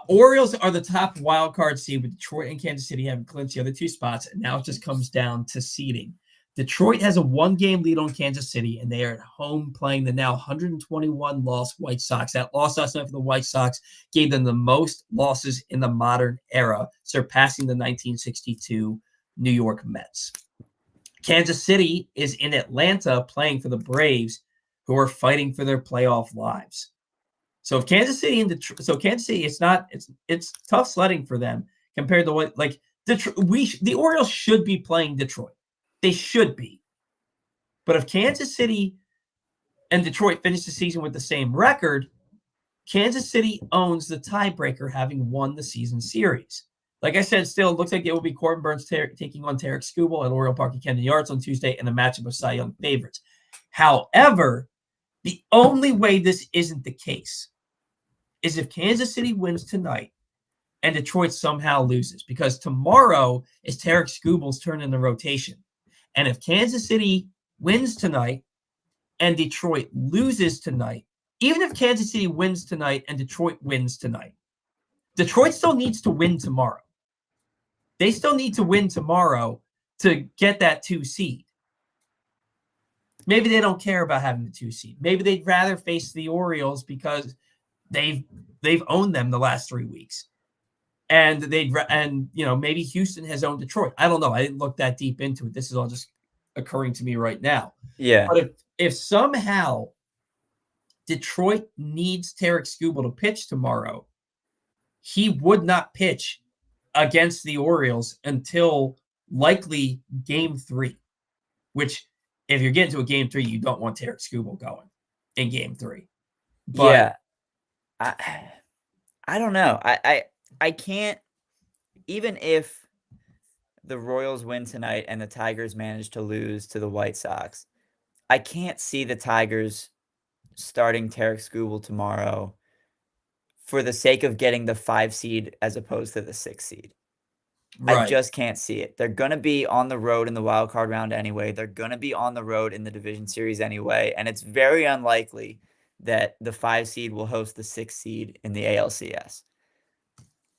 Orioles are the top wild card seed, with Detroit and Kansas City having clinched the other 2 spots, and now it just comes down to seeding. Detroit has a 1-game lead on Kansas City, and they are at home playing the now 121-loss White Sox. That loss last night for the White Sox gave them the most losses in the modern era, surpassing the 1962 New York Mets. Kansas City is in Atlanta playing for the Braves, who are fighting for their playoff lives. So if Kansas City and Detroit, it's tough sledding for them compared to what, like, Detroit. The Orioles should be playing Detroit. They should be. But if Kansas City and Detroit finish the season with the same record, Kansas City owns the tiebreaker, having won the season series. Like I said, still, it looks like it will be Corbin Burns taking on Tarek Skubal at Oriole Park at Camden Yards on Tuesday in a matchup of Cy Young favorites. However, the only way this isn't the case is if Kansas City wins tonight and Detroit somehow loses, because tomorrow is Tarek Skubal's turn in the rotation. And if Kansas City wins tonight and Detroit loses tonight, even if Kansas City wins tonight and Detroit wins tonight, Detroit still needs to win tomorrow. They still need to win tomorrow to get that 2 seed. Maybe they don't care about having the 2 seed. Maybe they'd rather face the Orioles because they've owned them the last 3 weeks. And maybe Houston has owned Detroit. I don't know. I didn't look that deep into it. This is all just occurring to me right now. Yeah. But if somehow Detroit needs Tarek Skubal to pitch tomorrow, he would not pitch against the Orioles until likely game 3, which, if you're getting to a game 3, you don't want Tarek Skubal going in game 3. But yeah. I don't know. I can't, even if the Royals win tonight and the Tigers manage to lose to the White Sox, I can't see the Tigers starting Tarek Skubal tomorrow for the sake of getting the 5 seed as opposed to the 6 seed. right. I just can't see it. They're going to be on the road in the wild card round anyway. They're going to be on the road in the division series anyway. And it's very unlikely that the 5 seed will host the 6 seed in the ALCS.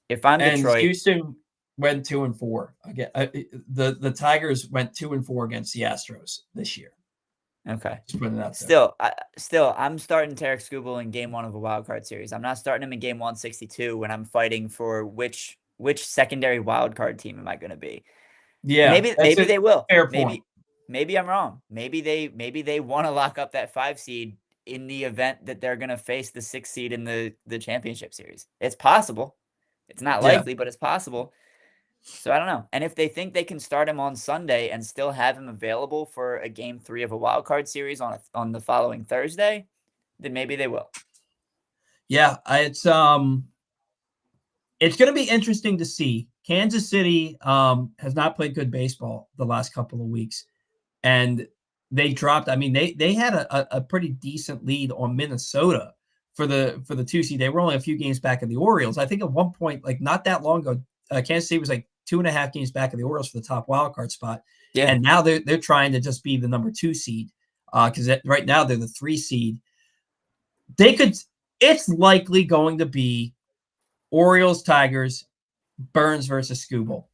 If I'm Detroit, Houston went 2-4 again. The Tigers went 2-4 against the Astros this year. Okay. Just putting it out there. Still, I'm starting Tarek Skubal in game 1 of a wild card series. I'm not starting him in game 162 when I'm fighting for which secondary wild card team am I going to be? Yeah, maybe they will. Fair point. Maybe I'm wrong. Maybe they want to lock up that 5 seed in the event that they're going to face the 6 seed in the championship series. It's possible. It's not likely, but it's possible. So I don't know. And if they think they can start him on Sunday and still have him available for a game 3 of a wild card series on the following Thursday, then maybe they will. Yeah, it's going to be interesting to see. Kansas City has not played good baseball the last couple of weeks, and they dropped. I mean, they had a pretty decent lead on Minnesota for the 2 seed. They were only a few games back of the Orioles. I think at one point, like not that long ago, Kansas City was like 2.5 games back of the Orioles for the top wild card spot. Yeah. And now they're trying to just be the number 2 seed because right now they're the 3 seed. It's likely going to be Orioles, Tigers, Burns versus Skubal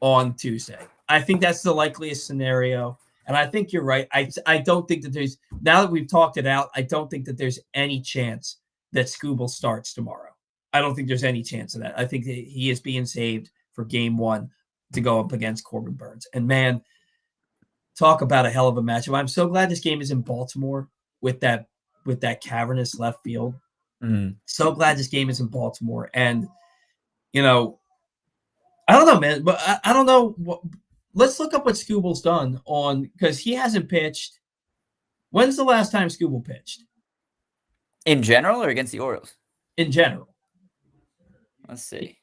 on Tuesday. I think that's the likeliest scenario. And I think you're right. I don't think that now that we've talked it out, I don't think that there's any chance that Skubal starts tomorrow. I don't think there's any chance of that. I think that he is being saved for game 1 to go up against Corbin Burns. And man, talk about a hell of a matchup. I'm so glad this game is in Baltimore with that cavernous left field. So glad this game is in Baltimore. And, I don't know, man, but I don't know. Let's look up what Skubal's done because he hasn't pitched. When's the last time Skubal pitched? In general or against the Orioles? In general. Let's see.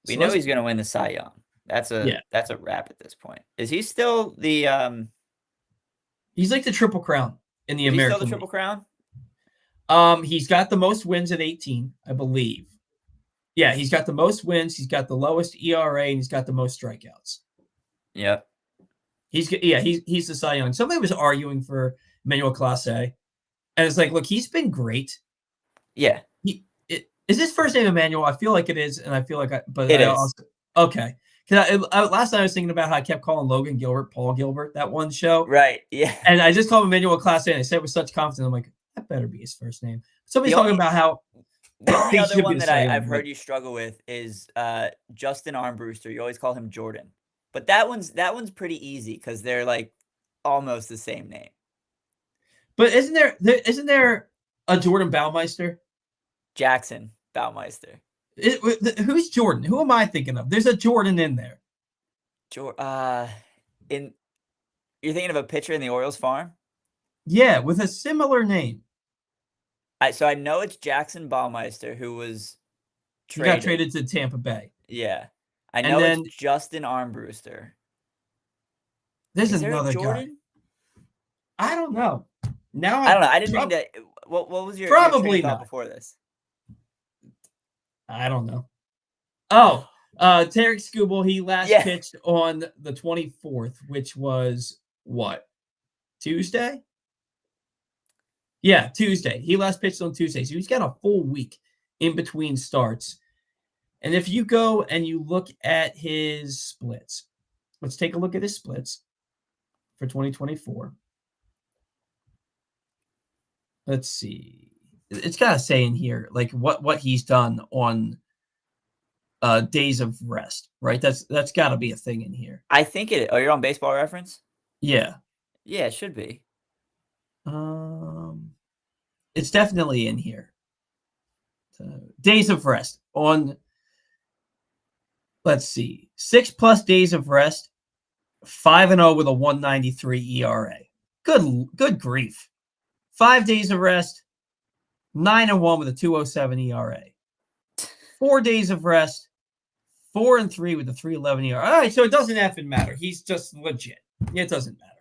We know he's going to win the Cy Young. That's a wrap at this point. Is he still the He's like the Triple Crown in the American League. Still the Triple Crown? He's got the most wins at 18, I believe. Yeah, he's got the most wins, he's got the lowest ERA, and he's got the most strikeouts. Yep. He's the Cy Young. Somebody was arguing for Emmanuel Clase, and it's like, look, he's been great. Yeah. Is his first name Emmanuel? I feel like it is, and I feel like it is. Also, okay. Last night I was thinking about how I kept calling Logan Gilbert Paul Gilbert that one show. Right, yeah. And I just called him Emmanuel Clase, and I said it with such confidence. I'm like, that better be his first name. Somebody's talking about how the only other one that I've heard you struggle with is Justin Armbruster. You always call him Jordan. But that one's pretty easy because they're like almost the same name. But isn't there a Jordan Baumeister? Jackson Baumeister. Who's Jordan? Who am I thinking of? There's a Jordan in there. You're thinking of a pitcher in the Orioles farm? Yeah, with a similar name. So I know it's Jackson Baumeister who was traded. He got traded to Tampa Bay. Yeah. I know it's Justin Armbruster. There's another guy. I don't know. Now I don't know. I didn't mean to. What was your probably your not before this? I don't know. Oh, Tarek Skubal, he last pitched on the 24th, which was what? Tuesday? Yeah, Tuesday. He last pitched on Tuesday. So he's got a full week in between starts. And if you go and you look at his splits, let's take a look at his splits for 2024. Let's see. It's got to say in here, like what he's done on days of rest, right? That's got to be a thing in here. I think it. Oh, you're on Baseball Reference? Yeah. Yeah, it should be. It's definitely in here. Days of rest on. Let's see, 6+ days of rest, 5-0 with a 1.93 ERA. Good grief. 5 days of rest, 9-1 with a 2.07 ERA. 4 days of rest, 4-3 with a 3.11 ERA. All right, so it doesn't effing matter. He's just legit. It doesn't matter.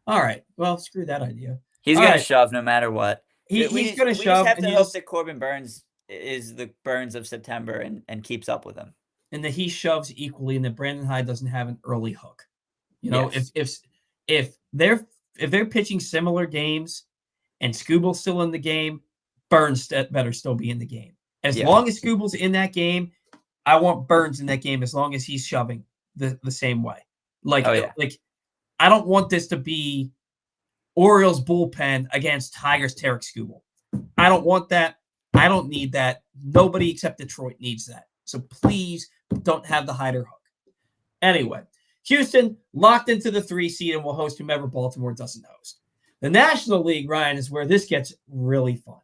All right, well, screw that idea. He's going to shove no matter what. He's going to shove. We just have to hope that Corbin Burns is the Burns of September and keeps up with him. And that he shoves equally, and that Brandon Hyde doesn't have an early hook. If they're pitching similar games, and Skubal's still in the game, Burns better still be in the game. As long as Skubal's in that game, I want Burns in that game. As long as he's shoving the same way, like I don't want this to be Orioles bullpen against Tigers Tarek Skubal. I don't want that. I don't need that. Nobody except Detroit needs that. So please don't have the hider hook. Anyway, Houston locked into the 3 seed and will host whomever Baltimore doesn't host. The National League, Ryan, is where this gets really fun.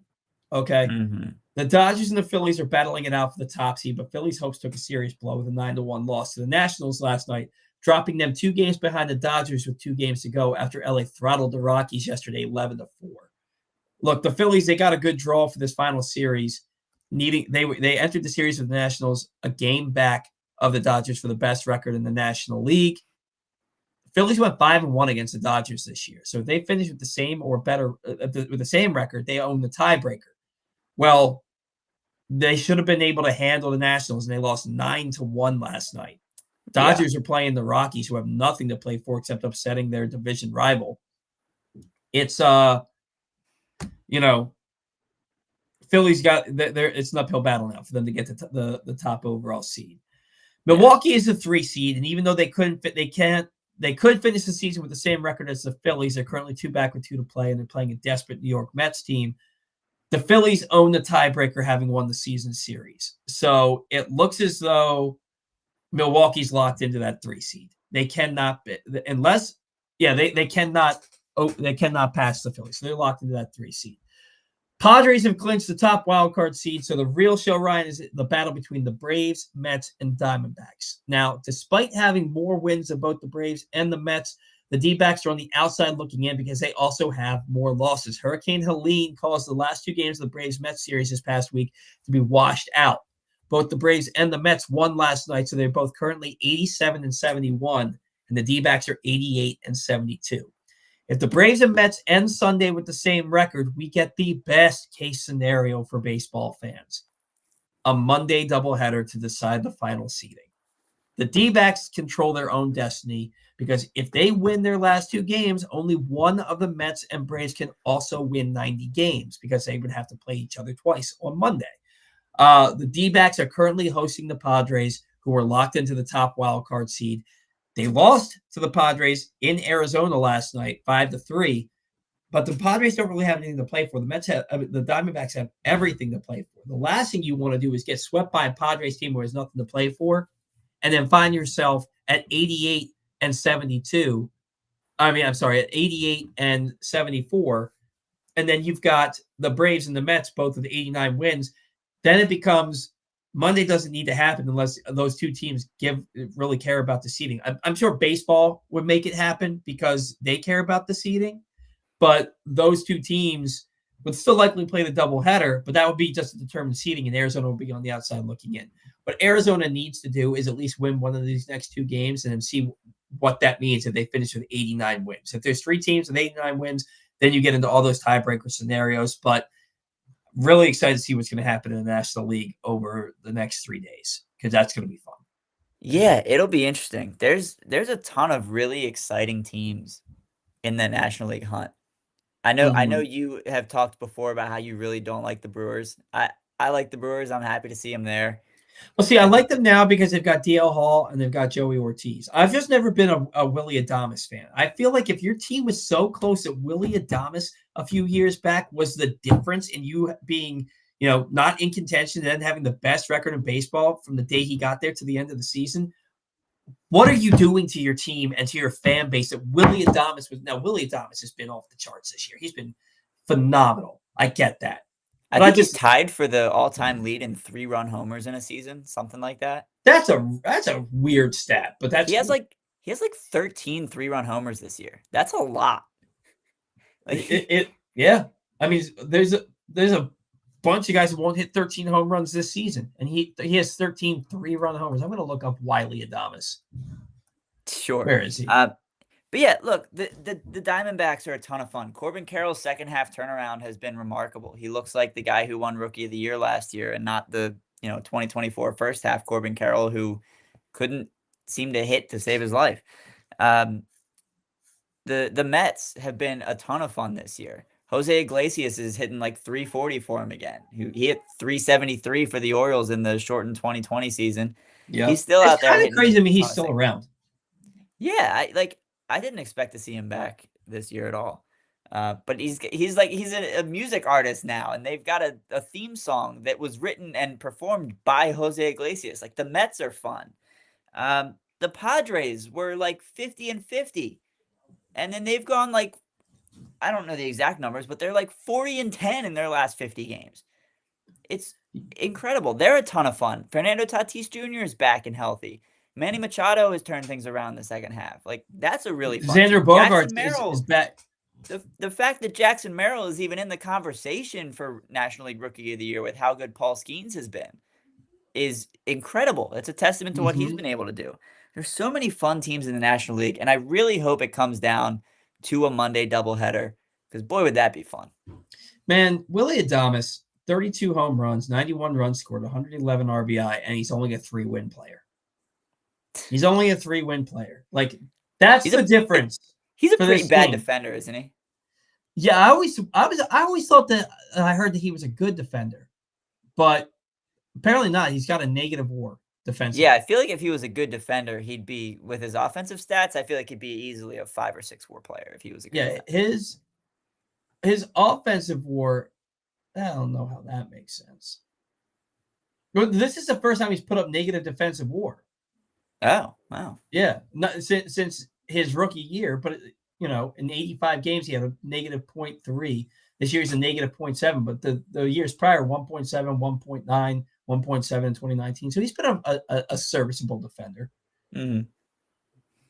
Okay? Mm-hmm. The Dodgers and the Phillies are battling it out for the top seed, but Phillies' hopes took a serious blow with a 9-1 loss to the Nationals last night, dropping them 2 games behind the Dodgers with 2 games to go after LA throttled the Rockies yesterday 11-4. Look, the Phillies, they got a good draw for this final series. They entered the series with the Nationals a game back of the Dodgers for the best record in the National League. The Phillies went 5-1 against the Dodgers this year. So if they finish with the same or better with the same record, they own the tiebreaker. Well, they should have been able to handle the Nationals, and they lost 9-1 last night. Dodgers are playing the Rockies, who have nothing to play for except upsetting their division rival. It's Philly's got it's an uphill battle now for them to get to the top overall seed. Milwaukee is a 3 seed, and even though they could finish the season with the same record as the Phillies. They're currently 2 back with 2 to play, and they're playing a desperate New York Mets team. The Phillies own the tiebreaker, having won the season series. So it looks as though Milwaukee's locked into that 3 seed. They cannot, they cannot pass the Phillies. So they're locked into that 3 seed. Padres have clinched the top wildcard seed, so the real show, Ryan, is the battle between the Braves, Mets, and Diamondbacks. Now, despite having more wins than both the Braves and the Mets, the D-backs are on the outside looking in because they also have more losses. Hurricane Helene caused the last 2 games of the Braves-Mets series this past week to be washed out. Both the Braves and the Mets won last night, so they're both currently 87-71, and the D-backs are 88-72. If the Braves and Mets end Sunday with the same record, we get the best case scenario for baseball fans. A Monday doubleheader to decide the final seeding. The D-backs control their own destiny because if they win their last 2 games, only one of the Mets and Braves can also win 90 games because they would have to play each other twice on Monday. The D-backs are currently hosting the Padres, who are locked into the top wildcard seed. They lost to the Padres in Arizona last night, 5-3. But the Padres don't really have anything to play for. The Diamondbacks have everything to play for. The last thing you want to do is get swept by a Padres team who has nothing to play for, and then find yourself at 88-72. At 88-74, and then you've got the Braves and the Mets both with 89 wins. Then it becomes Monday doesn't need to happen unless those 2 teams really care about the seeding. I'm sure baseball would make it happen because they care about the seeding, but those 2 teams would still likely play the doubleheader, but that would be just to determine seeding, and Arizona will be on the outside looking in. What Arizona needs to do is at least win one of these next 2 games and then see what that means if they finish with 89 wins. If there's 3 teams with 89 wins, then you get into all those tiebreaker scenarios, but really excited to see what's going to happen in the National League over the next 3 days because that's going to be fun. Yeah, it'll be interesting. There's a ton of really exciting teams in the National League hunt. I know you have talked before about how you really don't like the Brewers. I like the Brewers. I'm happy to see them there. Well, see, I like them now because they've got DL Hall and they've got Joey Ortiz. I've just never been a Willy Adames fan. I feel like if your team was so close that Willy Adames a few years back was the difference in you being, not in contention and then having the best record in baseball from the day he got there to the end of the season, what are you doing to your team and to your fan base that Willy Adames was? Now, Willy Adames has been off the charts this year. He's been phenomenal. I get that. I think he's tied for the all-time lead in 3-run homers in a season, something like that. That's a weird stat, but he has like 13 3-run homers this year. That's a lot. Yeah. I mean, there's a bunch of guys who won't hit 13 home runs this season, and he has 13 3-run homers. I'm going to look up Wiley Adames. Sure. Where is he? But yeah, look, the Diamondbacks are a ton of fun. Corbin Carroll's second half turnaround has been remarkable. He looks like the guy who won Rookie of the Year last year and not the 2024 first half Corbin Carroll who couldn't seem to hit to save his life. The Mets have been a ton of fun this year. Jose Iglesias is hitting like 340 for him again. He hit 373 for the Orioles in the shortened 2020 season. Yeah, he's still out there. It's kind of crazy to me he's still around. Yeah, I didn't expect to see him back this year at all. But he's a music artist now, and they've got a theme song that was written and performed by Jose Iglesias. Like, the Mets are fun. The Padres were like 50-50, and then they've gone like, I don't know the exact numbers, but they're like 40-10 in their last 50 games. It's incredible. They're a ton of fun. Fernando Tatis Jr. is back and healthy. Manny Machado has turned things around in the second half. Like, that's a really fun Xander Bogaerts is back. The fact that Jackson Merrill is even in the conversation for National League Rookie of the Year with how good Paul Skeens has been is incredible. It's a testament to what he's been able to do. There's so many fun teams in the National League, and I really hope it comes down to a Monday doubleheader because, boy, would that be fun. Man, Willy Adames, 32 home runs, 91 runs scored, 111 RBI, and he's only a 3-win player. He's only a 3-win player. Like, that's He's the a difference he's a for pretty this bad team. defender, isn't he? Yeah, I always thought that I heard that he was a good defender, but apparently not. He's got a negative WAR Yeah, I defensively. feel like if he was a good defender, he'd be with his offensive stats. I feel like he'd be easily a 5 or 6 WAR player if he was a good Yeah, defender. his offensive WAR, I don't know how that makes sense. But this is the first time he's put up negative defensive WAR. Oh, wow. Yeah, not since his rookie year, but in 85 games he had a negative 0.3. This year he's a negative 0.7, but the years prior 1.7, 1.9, 1.7 in 2019. So he's been a serviceable defender. Mm-hmm.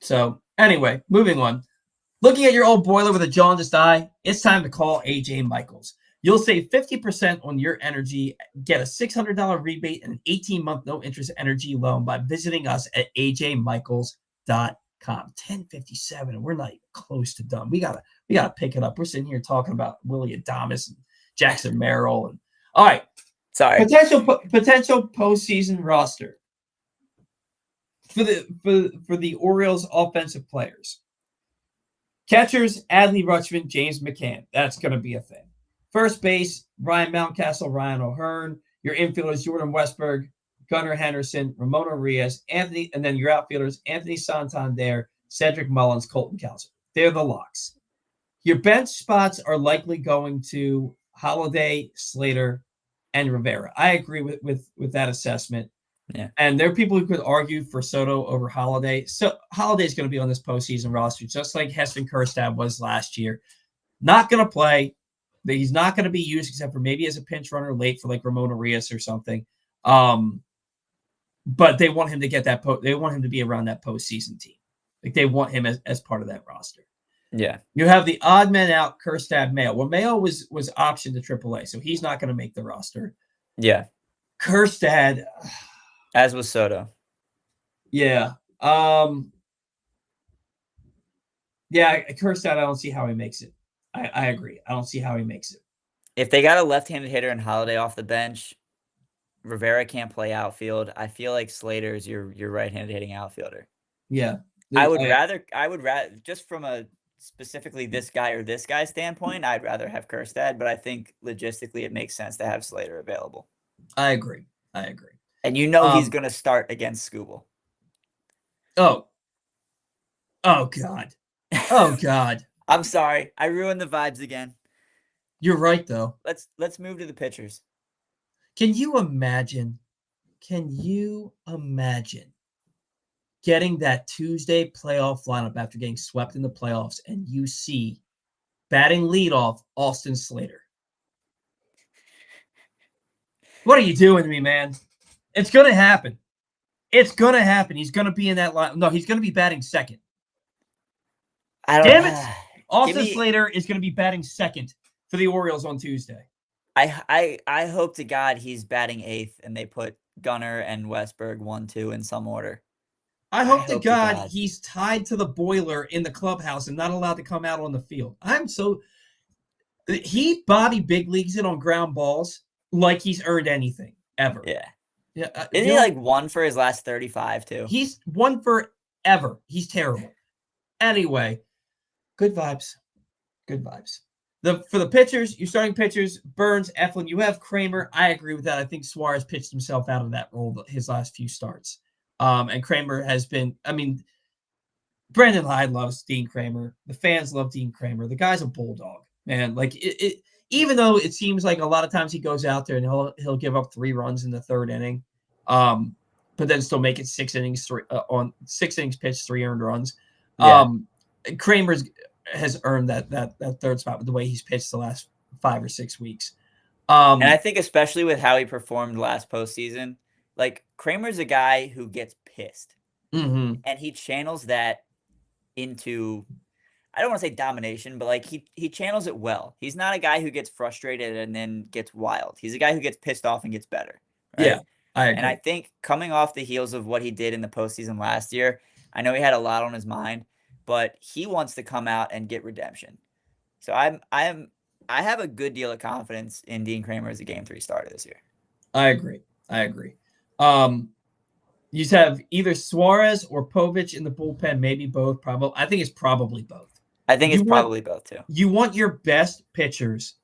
So anyway, moving on. Looking at your old boiler with a jaundiced eye, it's time to call AJ Michaels. You'll save 50% on your energy, get a $600 rebate, and an 18-month no-interest energy loan by visiting us at ajmichaels.com. 10:57, and we're not even close to done. We gotta pick it up. We're sitting here talking about Willie Adames and Jackson Merrill. And all right, Sorry. potential postseason roster for the Orioles offensive players. Catchers, Adley Rutschman, James McCann. That's going to be a thing. First base, Ryan Mountcastle, Ryan O'Hearn. Your infielders, Jordan Westberg, Gunnar Henderson, Ramon Arias, Anthony, and then your outfielders, Anthony Santander, Cedric Mullins, Colton Cowser. They're the locks. Your bench spots are likely going to Holiday, Slater, and Rivera. I agree with that assessment. Yeah. And there are people who could argue for Soto over Holiday. So Holiday's going to be on this postseason roster, just like Heston Kjerstad was last year. Not going to play. He's not going to be used except for maybe as a pinch runner late for like Ramon Arias or something. But they want him to get that. They want him to be around that postseason team. Like they want him as part of that roster. Yeah. You have the odd man out, Kjerstad, Mayo. Well, Mayo was optioned to AAA, so he's not going to make the roster. Yeah. Kjerstad, as was Soto. Yeah. Yeah, Kjerstad, I don't see how he makes it. I agree. I don't see how he makes it. If they got a left-handed hitter and Holiday off the bench, Rivera can't play outfield. I feel like Slater's your right-handed hitting outfielder. Yeah. I would rather just from a specifically this guy or this guy standpoint, I'd rather have Kjerstad, but I think logistically it makes sense to have Slater available. I agree. And he's going to start against Skubal. Oh God. Oh God. I'm sorry. I ruined the vibes again. You're right though. Let's move to the pitchers. Can you imagine getting that Tuesday playoff lineup after getting swept in the playoffs and you see batting leadoff Austin Slater? What are you doing to me, man? It's going to happen. He's going to be in that line. No, he's going to be batting second. Damn it. Austin Slater is going to be batting second for the Orioles on Tuesday. I hope to God he's batting eighth and they put Gunnar and Westberg 1-2 in some order. I hope to God he's tied to the boiler in the clubhouse and not allowed to come out on the field. He Bobby big leagues it on ground balls like he's earned anything ever. Yeah. Isn't he like 1 for his last 35 too? He's 1 for ever. He's terrible. Anyway, good vibes. For the pitchers, you're starting pitchers, Burns, Eflin, you have Kramer. I agree with that. I think Suarez pitched himself out of that role his last few starts. And Kramer has been, Brandon Hyde loves Dean Kramer. The fans love Dean Kramer. The guy's a bulldog, man. Like even though it seems like a lot of times he goes out there and he'll give up 3 runs in the third inning, but then still make it 6 innings on 6 innings pitched, 3 earned runs. Yeah. Kramer has earned that third spot with the way he's pitched the last 5 or 6 weeks. And I think especially with how he performed last postseason, like Kramer's a guy who gets pissed, and he channels that into, I don't want to say domination, but like he channels it well. He's not a guy who gets frustrated and then gets wild. He's a guy who gets pissed off and gets better. Right? Yeah, I agree. And I think coming off the heels of what he did in the postseason last year, I know he had a lot on his mind, but he wants to come out and get redemption. So I have a good deal of confidence in Dean Kramer as a Game 3 starter this year. I agree. You have either Suarez or Povich in the bullpen, maybe both. Probably, I think it's probably both. I think it's You want probably both too. you want your best pitchers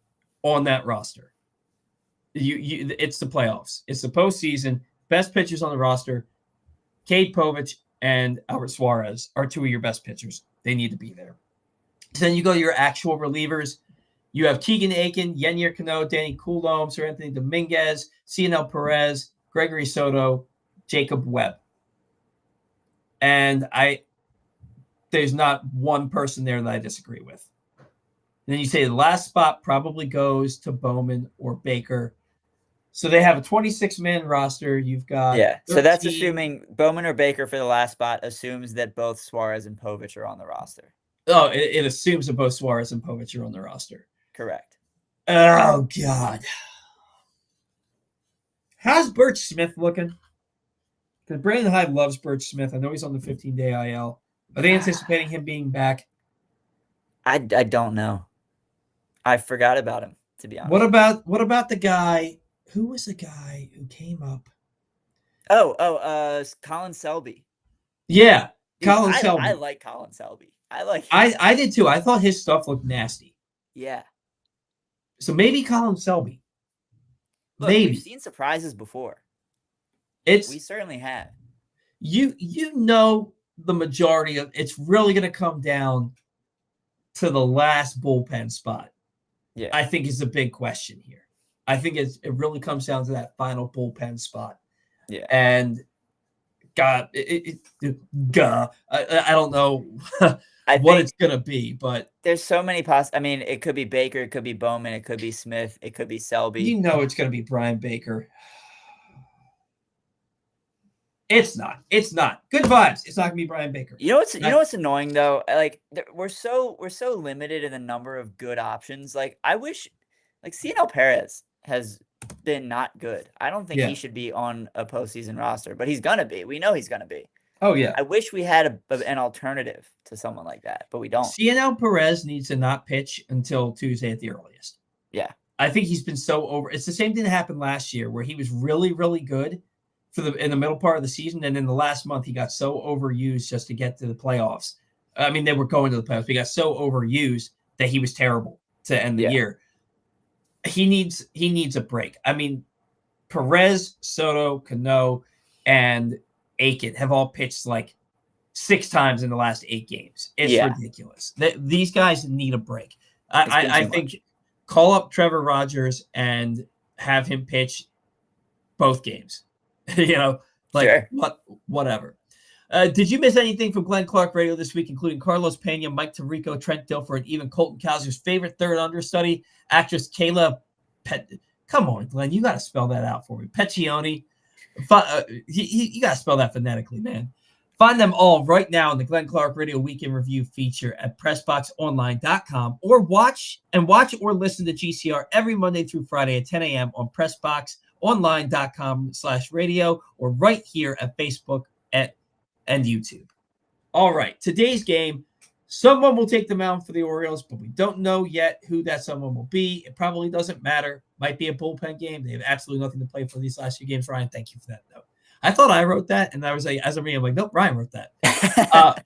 on that roster. It's the playoffs. It's the postseason. Best pitchers on the roster. Cade Povich and Albert Suarez are two of your best pitchers. They need to be there. So then you go to your actual relievers. You have Keegan Aiken, Yennier Cano, Danny Coulombe, Sir Anthony Dominguez, Cionel Perez, Gregory Soto, Jacob Webb. And there's not one person there that I disagree with. And then you say the last spot probably goes to Bowman or Baker. So they have a 26-man roster. You've got 13. So that's assuming Bowman or Baker for the last spot assumes that both Suarez and Povich are on the roster. Oh, it assumes that both Suarez and Povich are on the roster. Correct. Oh, God. How's Birch Smith looking? Because Brandon Hyde loves Birch Smith. I know he's on the 15-day IL. Are they anticipating him being back? I don't know. I forgot about him, to be honest. What about the guy? Who was the guy who came up? Colin Selby. Yeah, Dude, Colin Selby. I like Colin Selby. I did too. I thought his stuff looked nasty. Yeah. So maybe Colin Selby. Look, maybe. We've seen surprises before. We certainly have. You know the majority of it's really going to come down to the last bullpen spot. Yeah. I think is the big question here. I think it really comes down to that final bullpen spot. Yeah. And God, I don't know what it's going to be, but there's so many I mean, it could be Baker, it could be Bowman, it could be Smith, it could be Selby. You know it's going to be Brian Baker. It's not. Good vibes. It's not going to be Brian Baker. You know what's annoying though? Like we're so limited in the number of good options. Like I wish, like Cionel Perez has been not good. I don't think he should be on a postseason roster, but he's gonna be. We know he's gonna be. Oh yeah. I wish we had an alternative to someone like that, but we don't. Cionel Perez needs to not pitch until Tuesday at the earliest. Yeah. I think he's been so over. It's the same thing that happened last year where he was really, really good in the middle part of the season, and in the last month he got so overused just to get to the playoffs. I mean, they were going to the playoffs, but he got so overused that he was terrible to end the year. He needs a break. I mean, Perez, Soto, Cano, and Aiken have all pitched like 6 times in the last 8 games. It's ridiculous. These guys need a break. I think call up Trevor Rogers and have him pitch both games. Whatever. Did you miss anything from Glenn Clark Radio this week, including Carlos Pena, Mike Tirico, Trent Dilfer, and even Colton Cowser's favorite third understudy, actress Kayla Come on, Glenn, you got to spell that out for me. Peccioni. You got to spell that phonetically, man. Find them all right now in the Glenn Clark Radio Weekend Review feature at PressBoxOnline.com, or watch or listen to GCR every Monday through Friday at 10 a.m. on PressBoxOnline.com/radio, or right here at Facebook and YouTube. All right, today's game, someone will take the mound for the Orioles, but we don't know yet who that someone will be. It probably doesn't matter. Might be a bullpen game. They have absolutely nothing to play for these last few games. Ryan, thank you for that note. I thought I wrote that, and I was like, as I'm reading, I'm like, nope, Ryan wrote that.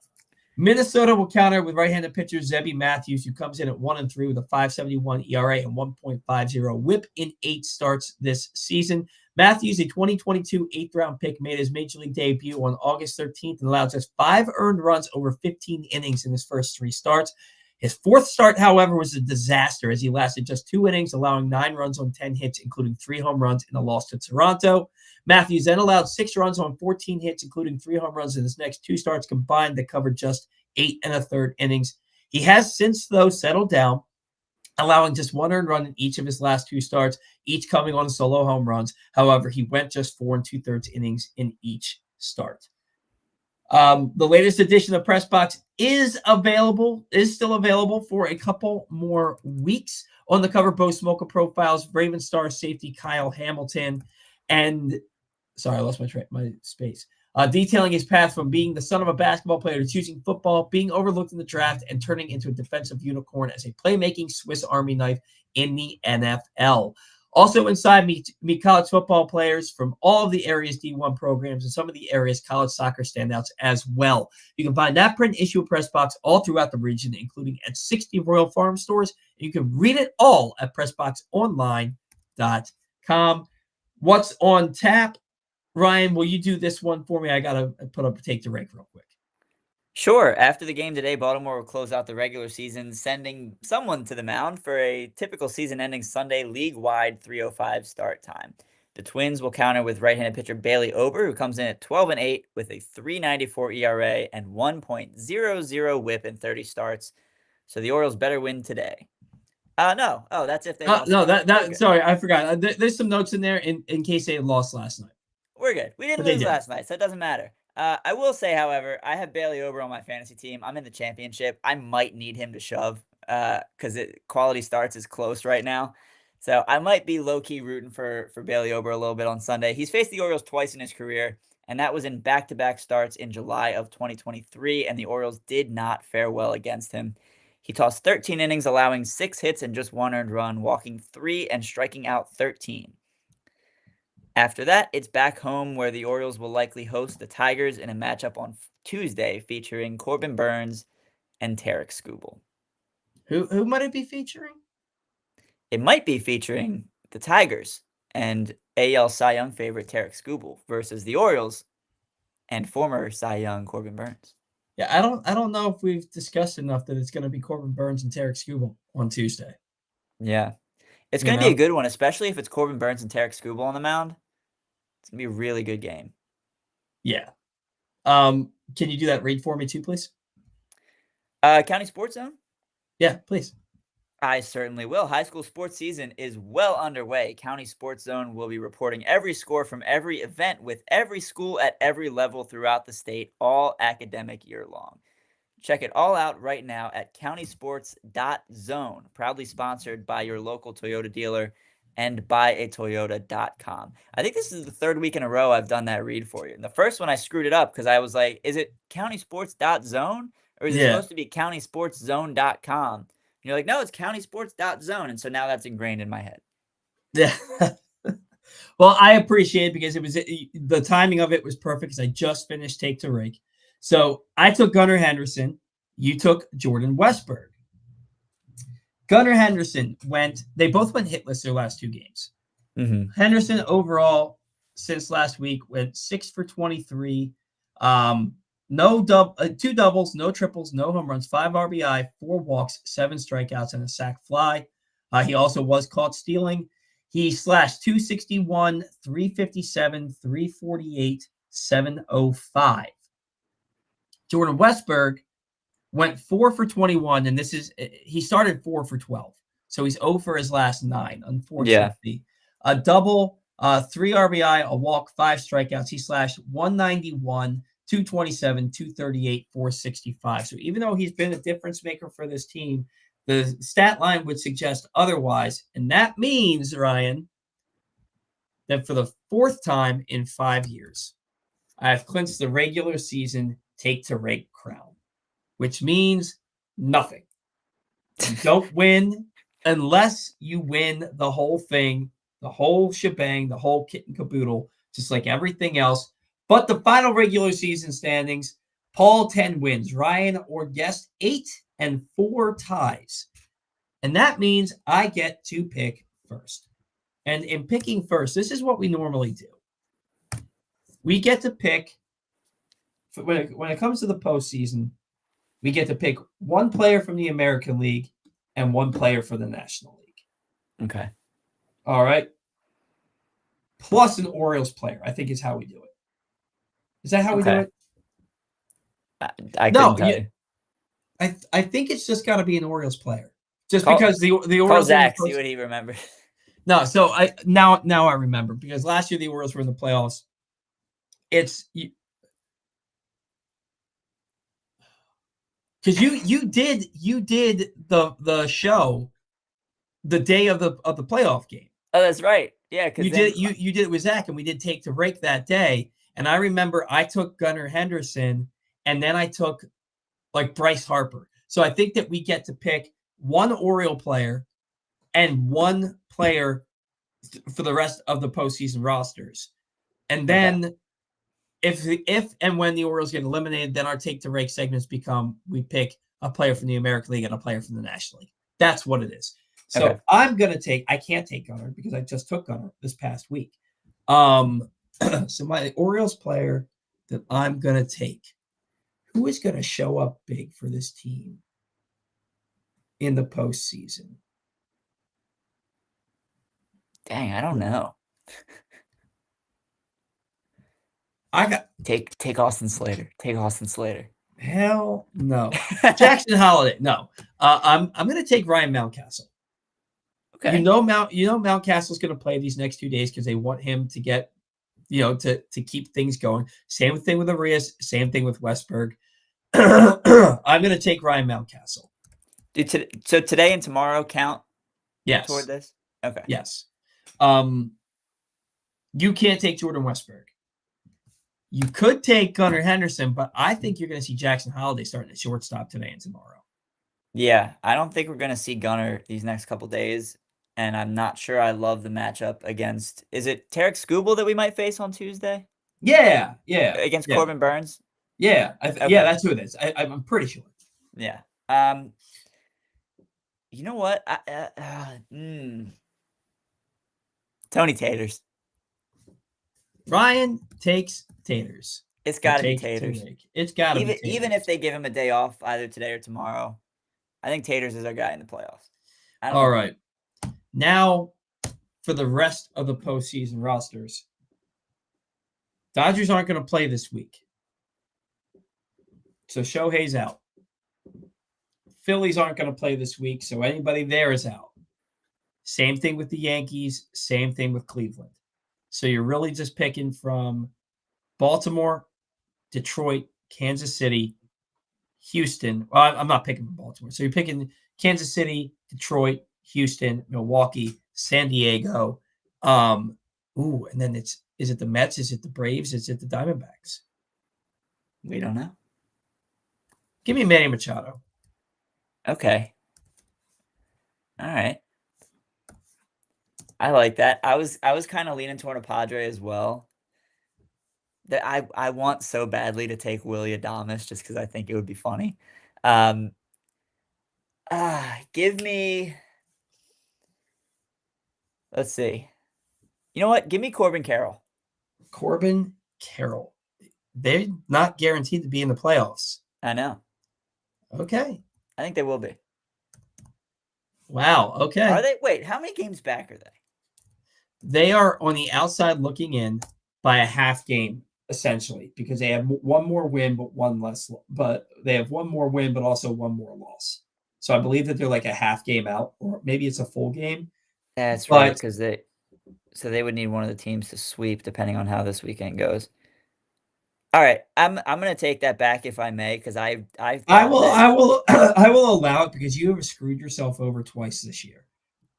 Minnesota will counter with right-handed pitcher Zebby Matthews, who comes in at 1-3 with a 5.71 ERA and 1.50 WHIP in 8 starts this season. Matthews, a 2022 8th-round pick, made his major league debut on August 13th and allowed just 5 earned runs over 15 innings in his first 3 starts. His 4th start, however, was a disaster as he lasted just 2 innings, allowing 9 runs on 10 hits, including 3 home runs in a loss to Toronto. Matthews then allowed 6 runs on 14 hits, including 3 home runs in his next 2 starts combined that covered just 8 1/3 innings. He has since, though, settled down, allowing just 1 earned run in each of his last 2 starts, each coming on solo home runs. However, he went just 4 2/3 innings in each start. The latest edition of Press Box is still available for a couple more weeks. On the cover, Bo Smolka profiles Raven Star safety Kyle Hamilton, and sorry, I lost my space. Detailing his path from being the son of a basketball player to choosing football, being overlooked in the draft, and turning into a defensive unicorn as a playmaking Swiss Army knife in the NFL. Also inside, meet college football players from all of the area's D1 programs and some of the area's college soccer standouts as well. You can find that print issue of Press Box all throughout the region, including at 60 Royal Farm stores. And you can read it all at PressBoxOnline.com. What's on tap? Ryan, will you do this one for me? I got to put up a take to rake real quick. Sure. After the game today, Baltimore will close out the regular season, sending someone to the mound for a typical season-ending Sunday league-wide 3:05 start time. The Twins will counter with right-handed pitcher Bailey Ober, who comes in at 12-8 with a 3.94 ERA and 1.00 WHIP in 30 starts. So the Orioles better win today. No. Oh, that's if they lost. No, sorry, I forgot. There's some notes in there in case they lost last night. We're good. We didn't lose last night, so it doesn't matter. I will say, however, I have Bailey Ober on my fantasy team. I'm in the championship. I might need him to shove because quality starts is close right now. So I might be low-key rooting for Bailey Ober a little bit on Sunday. He's faced the Orioles twice in his career, and that was in back-to-back starts in July of 2023, and the Orioles did not fare well against him. He tossed 13 innings, allowing 6 hits and just 1 earned run, walking 3 and striking out 13. After that, it's back home where the Orioles will likely host the Tigers in a matchup on Tuesday featuring Corbin Burnes and Tarek Skubal. Who might it be featuring? It might be featuring the Tigers and AL Cy Young favorite Tarek Skubal versus the Orioles and former Cy Young Corbin Burnes. Yeah, I don't know if we've discussed enough that it's going to be Corbin Burnes and Tarek Skubal on Tuesday. Yeah. It's going to be a good one, especially if it's Corbin Burnes and Tarek Skubal on the mound. It's going to be a really good game. Yeah. Can you do that read for me too, please? County Sports Zone? Yeah, please. I certainly will. High school sports season is well underway. County Sports Zone will be reporting every score from every event with every school at every level throughout the state, all academic year long. Check it all out right now at countysports.zone, proudly sponsored by your local Toyota dealer and buyatoyota.com. I think this is the third week in a row I've done that read for you. And the first one I screwed it up because I was like, is it countysports.zone or is it supposed to be countysportszone.com? And you're like, no, it's countysports.zone. And so now that's ingrained in my head. Yeah. Well, I appreciate it because the timing of it was perfect because I just finished Take to Rake. So I took Gunnar Henderson. You took Jordan Westberg. Gunnar Henderson they both went hitless their last 2 games. Mm-hmm. Henderson overall since last week went 6 for 23. 2 doubles, no triples, no home runs, 5 RBI, 4 walks, 7 strikeouts, and a sac fly. He also was caught stealing. He slashed 261, 357, 348, 705. Jordan Westberg went 4 for 21, and he started 4 for 12. So he's 0 for his last 9, unfortunately. Yeah. A double, 3 RBI, a walk, 5 strikeouts. He slashed 191, 227, 238, 465. So even though he's been a difference maker for this team, the stat line would suggest otherwise. And that means, Ryan, that for the 4th time in 5 years, I have clinched the regular season Take to Rake crown, which means nothing. You don't win unless you win the whole thing, the whole shebang, the whole kit and caboodle, just like everything else. But the final regular season standings, Paul 10 wins, Ryan or guest 8 and 4 ties. And that means I get to pick first. And in picking first, this is what we normally do. We get to pick, when it comes to the postseason, we get to pick 1 player from the American League and 1 player for the National League. Okay. All right. Plus an Orioles player, I think is how we do it. Is that how we do it? I couldn't tell you. I think it's just got to be an Orioles player. Just because the Orioles. Call Zach, see what he remembers. No, so now I remember because last year the Orioles were in the playoffs. It's because you did the show the day of the playoff game. Oh, that's right. Yeah, because you did it with Zach, and we did Take to Rake that day. And I remember I took Gunnar Henderson, and then I took like Bryce Harper. So I think that we get to pick 1 Oriole player and 1 player for the rest of the postseason rosters. And Okay. then if and when the Orioles get eliminated, then our take to rake segments become we pick a player from the American League and a player from the National League. That's what it is. So Okay. I'm gonna take. I can't take Gunnar because I just took Gunnar this past week. So my Orioles player that I'm gonna take, who is gonna show up big for this team in the postseason? Dang, I don't know. I got Take Austin Slater. Take Austin Slater. hell no. Jackson Holiday. No. I'm gonna take Ryan Mountcastle. Okay. Mountcastle's gonna play these next 2 days because they want him to get to keep things going. Same thing with Arias, same thing with Westberg. I'm gonna take Ryan Mountcastle. So today and tomorrow count Yes. toward this? Okay. Yes. You can't take Jordan Westberg. You could take Gunnar Henderson, but I think you're going to see Jackson Holiday starting at shortstop today and tomorrow. Yeah, I don't think we're going to see Gunnar these next couple days, and I'm not sure I love the matchup against. Is it Tarek Skubal that we might face on Tuesday Yeah. against Corbin Burns? Yeah, Okay. yeah, that's who it is. I'm pretty sure. Yeah. You know what? Tony Taters. Ryan takes Taters. It's got to be Taters. It's got to be Taters. Even if they give him a day off either today or tomorrow, I think Taters is our guy in the playoffs. All right. Now, for the rest of the postseason rosters, Dodgers aren't going to play this week. So Shohei's out. Phillies aren't going to play this week, so anybody there is out. Same thing with the Yankees. Same thing with Cleveland. So you're really just picking from Baltimore, Detroit, Kansas City, Houston. Well, I'm not picking from Baltimore. So you're picking Kansas City, Detroit, Houston, Milwaukee, San Diego. And then is it the Mets? Is it the Braves? Is it the Diamondbacks? We don't know. Give me Manny Machado. Okay. All right. I like that. I was kind of leaning toward a Padre as well. That I want so badly to take Willy Adames just because I think it would be funny. Give me. Let's see. You know what? Give me Corbin Carroll. Corbin Carroll. They're not guaranteed to be in the playoffs. I know. Okay. I think they will be. Wow. Okay. Are they? Wait, how many games back are they? They are on the outside looking in by a half game, essentially, because they have one more win, but one less. But they have one more win, but also one more loss. So I believe that they're like a half game out, or maybe it's a full game. That's right, because they would need one of the teams to sweep, depending on how this weekend goes. All right, I'm gonna take that back if I may, because I will allow it because you have screwed yourself over twice this year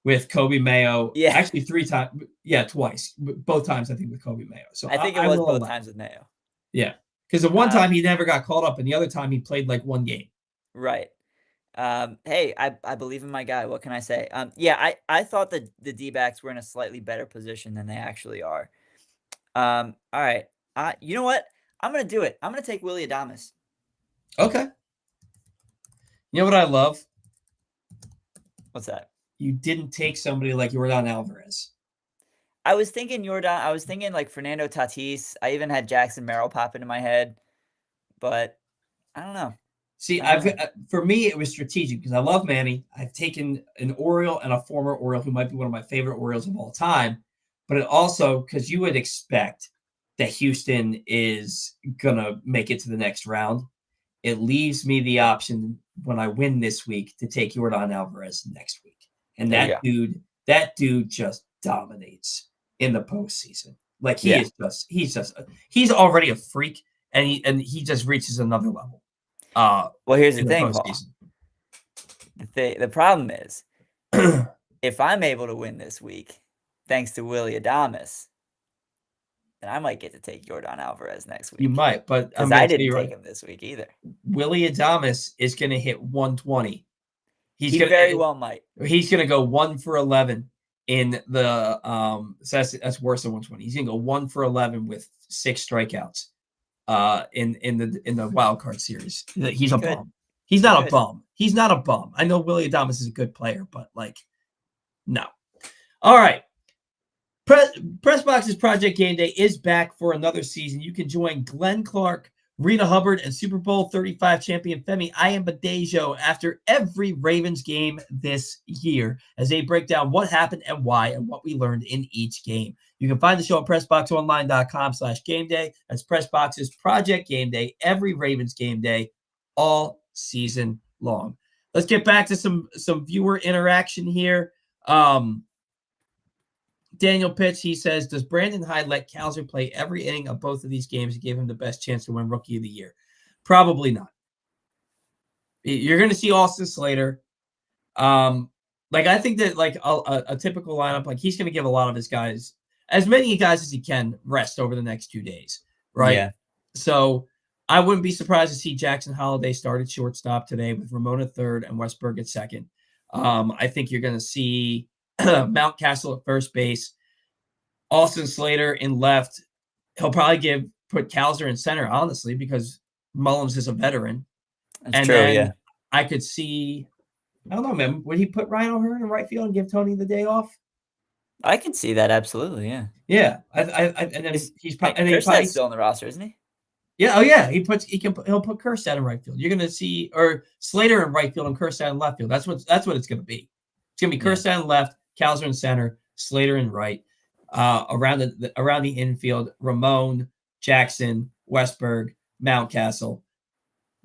with Kobe Mayo. Yeah, actually 3 times. Yeah, twice. Both times I think with Kobe Mayo. So I think it was both times with Mayo. Yeah, because the one time he never got called up, and the other time he played like one game. Right. Hey, I believe in my guy. What can I say? Yeah, I thought that the D-backs were in a slightly better position than they actually are. All right. You know what? I'm gonna do it. I'm gonna take Willy Adames. Okay. You know what I love? What's that? You didn't take somebody like Yordan Alvarez. I was thinking Yordan. I was thinking like Fernando Tatis. I even had Jackson Merrill pop into my head, but I don't know. See, for me, it was strategic because I love Manny. I've taken an Oriole and a former Oriole who might be one of my favorite Orioles of all time, but it also because you would expect that Houston is going to make it to the next round. It leaves me the option when I win this week to take Yordan Alvarez next week. And that dude just dominates in the postseason. Like he's already a freak and he just reaches another level. Well, here's the thing, Paul. The problem is if I'm able to win this week, thanks to Willy Adames, then I might get to take Yordan Alvarez next week. You might, but because I didn't take him this week either. Willy Adames is going to hit 120. He very well might. He's going to go 1 for 11. in the so that's worse than 120. He's gonna go 1 for 11 with 6 strikeouts in the wild card series. He's a bum. He's not a bum. He's not a bum. I know Willie Adames is a good player, but like, no. All right. Press Box's Project Game Day is back for another season. You can join Glenn Clark, Rena Hubbard, and Super Bowl 35 champion Femi Ayanbadejo after every Ravens game this year as they break down what happened and why and what we learned in each game. You can find the show at PressBoxOnline.com/game-day. That's PressBox's Project Game Day, every Ravens game day, all season long. Let's get back to some viewer interaction here. Daniel Pitts, he says, does Brandon Hyde let Cowser play every inning of both of these games to give him the best chance to win Rookie of the Year? Probably not. You're going to see Austin Slater. I think that like a typical lineup, like he's going to give a lot of his guys, as many guys as he can, rest over the next 2 days, right? Yeah. So I wouldn't be surprised to see Jackson Holliday start at shortstop today with Ramon at third and Westberg at second. I think you're going to see Mountcastle at first base, Austin Slater in left. He'll probably put Cowser in center, honestly, because Mullins is a veteran. That's true, yeah. I could see, I don't know, man. Would he put Ryan O'Hearn in right field and give Tony the day off? I can see that, absolutely, yeah. Yeah, and then he's probably Kerstad's still on the roster, isn't he? Yeah, oh yeah. He'll put Kerstad in right field. You're gonna see Slater in right field and Kerstad in left field. That's what it's gonna be. It's gonna be Kerstad in left, Cowser in center, Slater in right. Around the infield, Ramon, Jackson, Westberg, Mountcastle.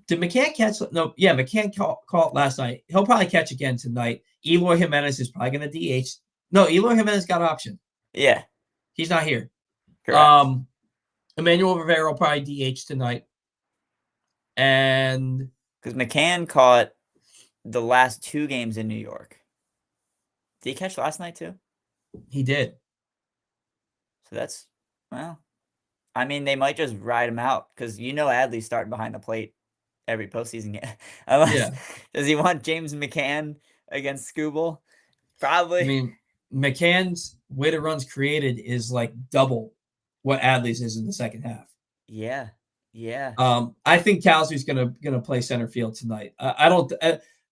Did McCann catch? No, yeah, McCann caught last night. He'll probably catch again tonight. Eloy Jimenez is probably going to DH. No, Eloy Jimenez got option. Yeah. He's not here. Correct. Emmanuel Rivera will probably DH tonight. And because McCann caught the last 2 games in New York. Did he catch last night too? He did. So that's, well, I mean, they might just ride him out because Adley's starting behind the plate every postseason game. Does he want James McCann against Scooble? Probably. I mean, McCann's weighted runs created is like double what Adley's is in the second half. Yeah. I think Cowser's gonna play center field tonight. I don't.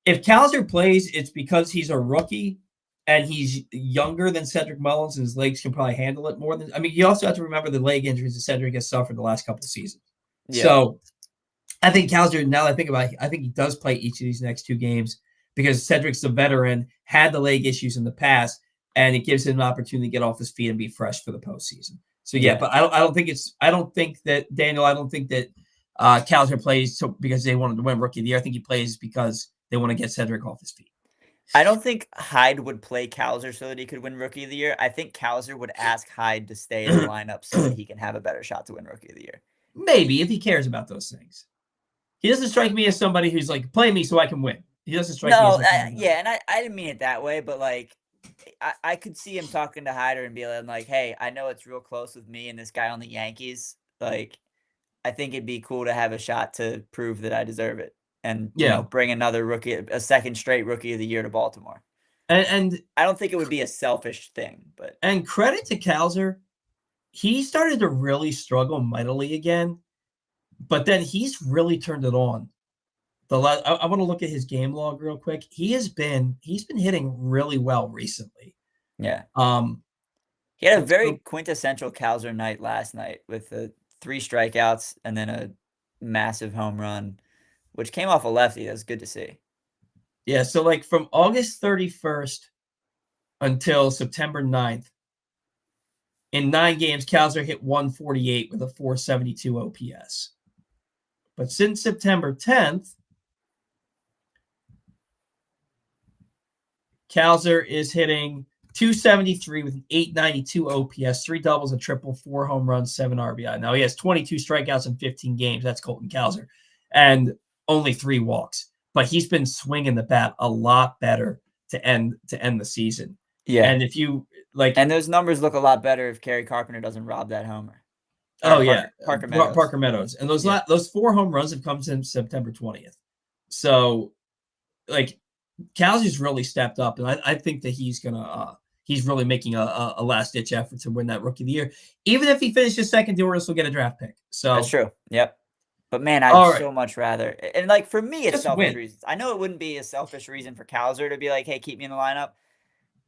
If Cowser plays, it's because he's a rookie and he's younger than Cedric Mullins, and his legs can probably handle it more than. I mean, you also have to remember the leg injuries that Cedric has suffered the last couple of seasons. Yeah. So I think Cowser, now that I think about it, I think he does play each of these next 2 games because Cedric's a veteran, had the leg issues in the past, and it gives him an opportunity to get off his feet and be fresh for the postseason. So but I don't think that Cowser plays because they wanted to win Rookie of the Year. I think he plays because they want to get Cedric off his feet. I don't think Hyde would play Cowser so that he could win Rookie of the Year. I think Cowser would ask Hyde to stay in the lineup so that he can have a better shot to win Rookie of the Year. Maybe, if he cares about those things. He doesn't strike me as somebody who's like, play me so I can win. He doesn't strike me as and I didn't mean it that way, but like, I could see him talking to Hyder and be like, hey, I know it's real close with me and this guy on the Yankees. Like, I think it'd be cool to have a shot to prove that I deserve it. And bring another a second straight Rookie of the Year to Baltimore. And I don't think it would be a selfish thing, but credit to Cowser, he started to really struggle mightily again, but then he's really turned it on. I want to look at his game log real quick. He's been hitting really well recently. Yeah. He had a very quintessential Cowser night last night with 3 strikeouts and then a massive home run, which came off a lefty. That's good to see. Yeah, so like from August 31st until September 9th, in 9 games, Cowser hit 148 with a 472 OPS. But since September 10th, Cowser is hitting 273 with an 892 OPS, 3 doubles, a triple, 4 home runs, 7 RBI. Now he has 22 strikeouts in 15 games. That's Colton Cowser. And only 3 walks. But he's been swinging the bat a lot better to end the season. Yeah. And if you like, and those numbers look a lot better if Kerry Carpenter doesn't rob that homer. Parker Meadows. And those 4 home runs have come since September 20th. So like Cowser's really stepped up, and I think that he's gonna he's really making a last-ditch effort to win that Rookie of the Year. Even if he finishes second, the Orioles will get a draft pick. So That's true. Yep. But man, I'd all right, so much rather. And like for me, it's just selfish win. reasons. I know it wouldn't be a selfish reason for Cowser to be like, "Hey, keep me in the lineup."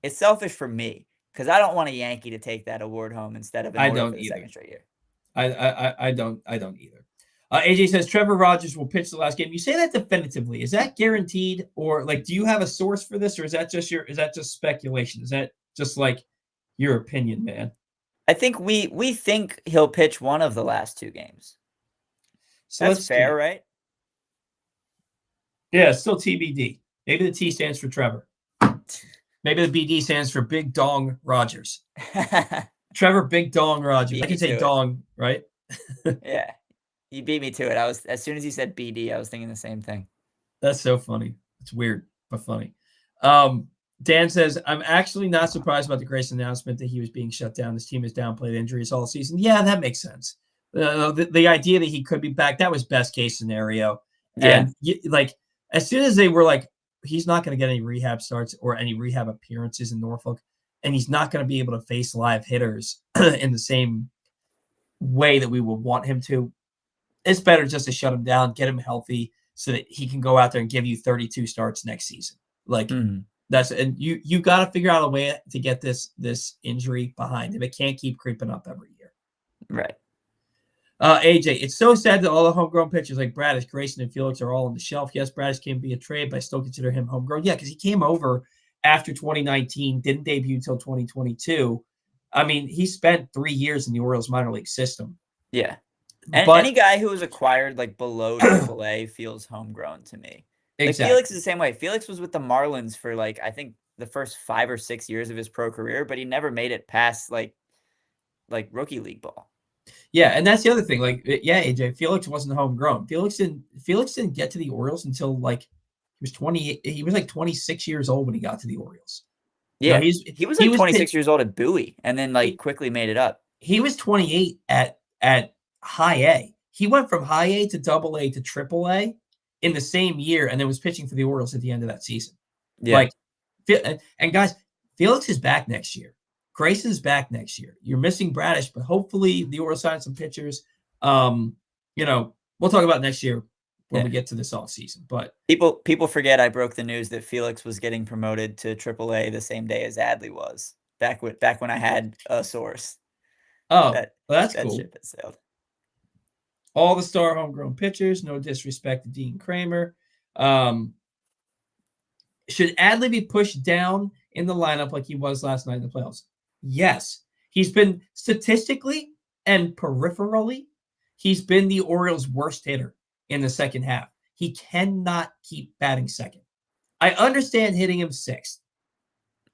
It's selfish for me because I don't want a Yankee to take that award home instead of an I Oriole for don't the either. second straight year. I don't either. AJ says Trevor Rogers will pitch the last game. You say that definitively. Is that guaranteed, or like, do you have a source for this, or is that just speculation? Is that just like your opinion, man? I think we think he'll pitch one of the last 2 games. So That's let's fair, see. right? Yeah, it's still TBD. Maybe the T stands for Trevor. Maybe the BD stands for Big Dong Rogers. Trevor Big Dong Rogers. I can say Dong, right? Yeah. You beat me to it. As soon as you said BD, I was thinking the same thing. That's so funny. It's weird, but funny. Dan says, I'm actually not surprised about the Grayson announcement that he was being shut down. This team has downplayed injuries all season. Yeah, that makes sense. The idea that he could be back, that was best case scenario. Yeah. And like, as soon as they were like, he's not going to get any rehab starts or any rehab appearances in Norfolk, and he's not going to be able to face live hitters in the same way that we would want him to, it's better just to shut him down, get him healthy so that he can go out there and give you 32 starts next season. Like that's, and you got to figure out a way to get this injury behind him. It can't keep creeping up every year. Right. AJ, it's so sad that all the homegrown pitchers like Bradish, Grayson, and Felix are all on the shelf. Yes, Bradish can be a trade, but I still consider him homegrown. Yeah, because he came over after 2019, didn't debut until 2022. I mean, he spent 3 years in the Orioles minor league system. Yeah. And any guy who was acquired like below AAA feels homegrown to me. Exactly. Like Felix is the same way. Felix was with the Marlins for like, I think the first 5 or 6 years of his pro career, but he never made it past like rookie league ball. Yeah, and that's the other thing. Like, yeah, AJ, Felix wasn't homegrown. Felix didn't get to the Orioles until like he was 20. He was like 26 years old when he got to the Orioles. Yeah, you know, he was like 26 years old at Bowie, and then like quickly made it up. He was 28 at high A. He went from high A to double A to triple A in the same year, and then was pitching for the Orioles at the end of that season. Yeah. Like, and guys, Felix is back next year. Grayson's back next year. You're missing Bradish, but hopefully the Orioles sign some pitchers. You know, we'll talk about next year when we get to this off season. But people forget I broke the news that Felix was getting promoted to AAA the same day as Adley was. Back when I had a source. Oh, that's cool. Ship has sailed. All the star homegrown pitchers. No disrespect to Dean Kramer. Should Adley be pushed down in the lineup like he was last night in the playoffs? Yes. He's been statistically and peripherally, he's been the Orioles' worst hitter in the second half. He cannot keep batting second. I understand hitting him sixth.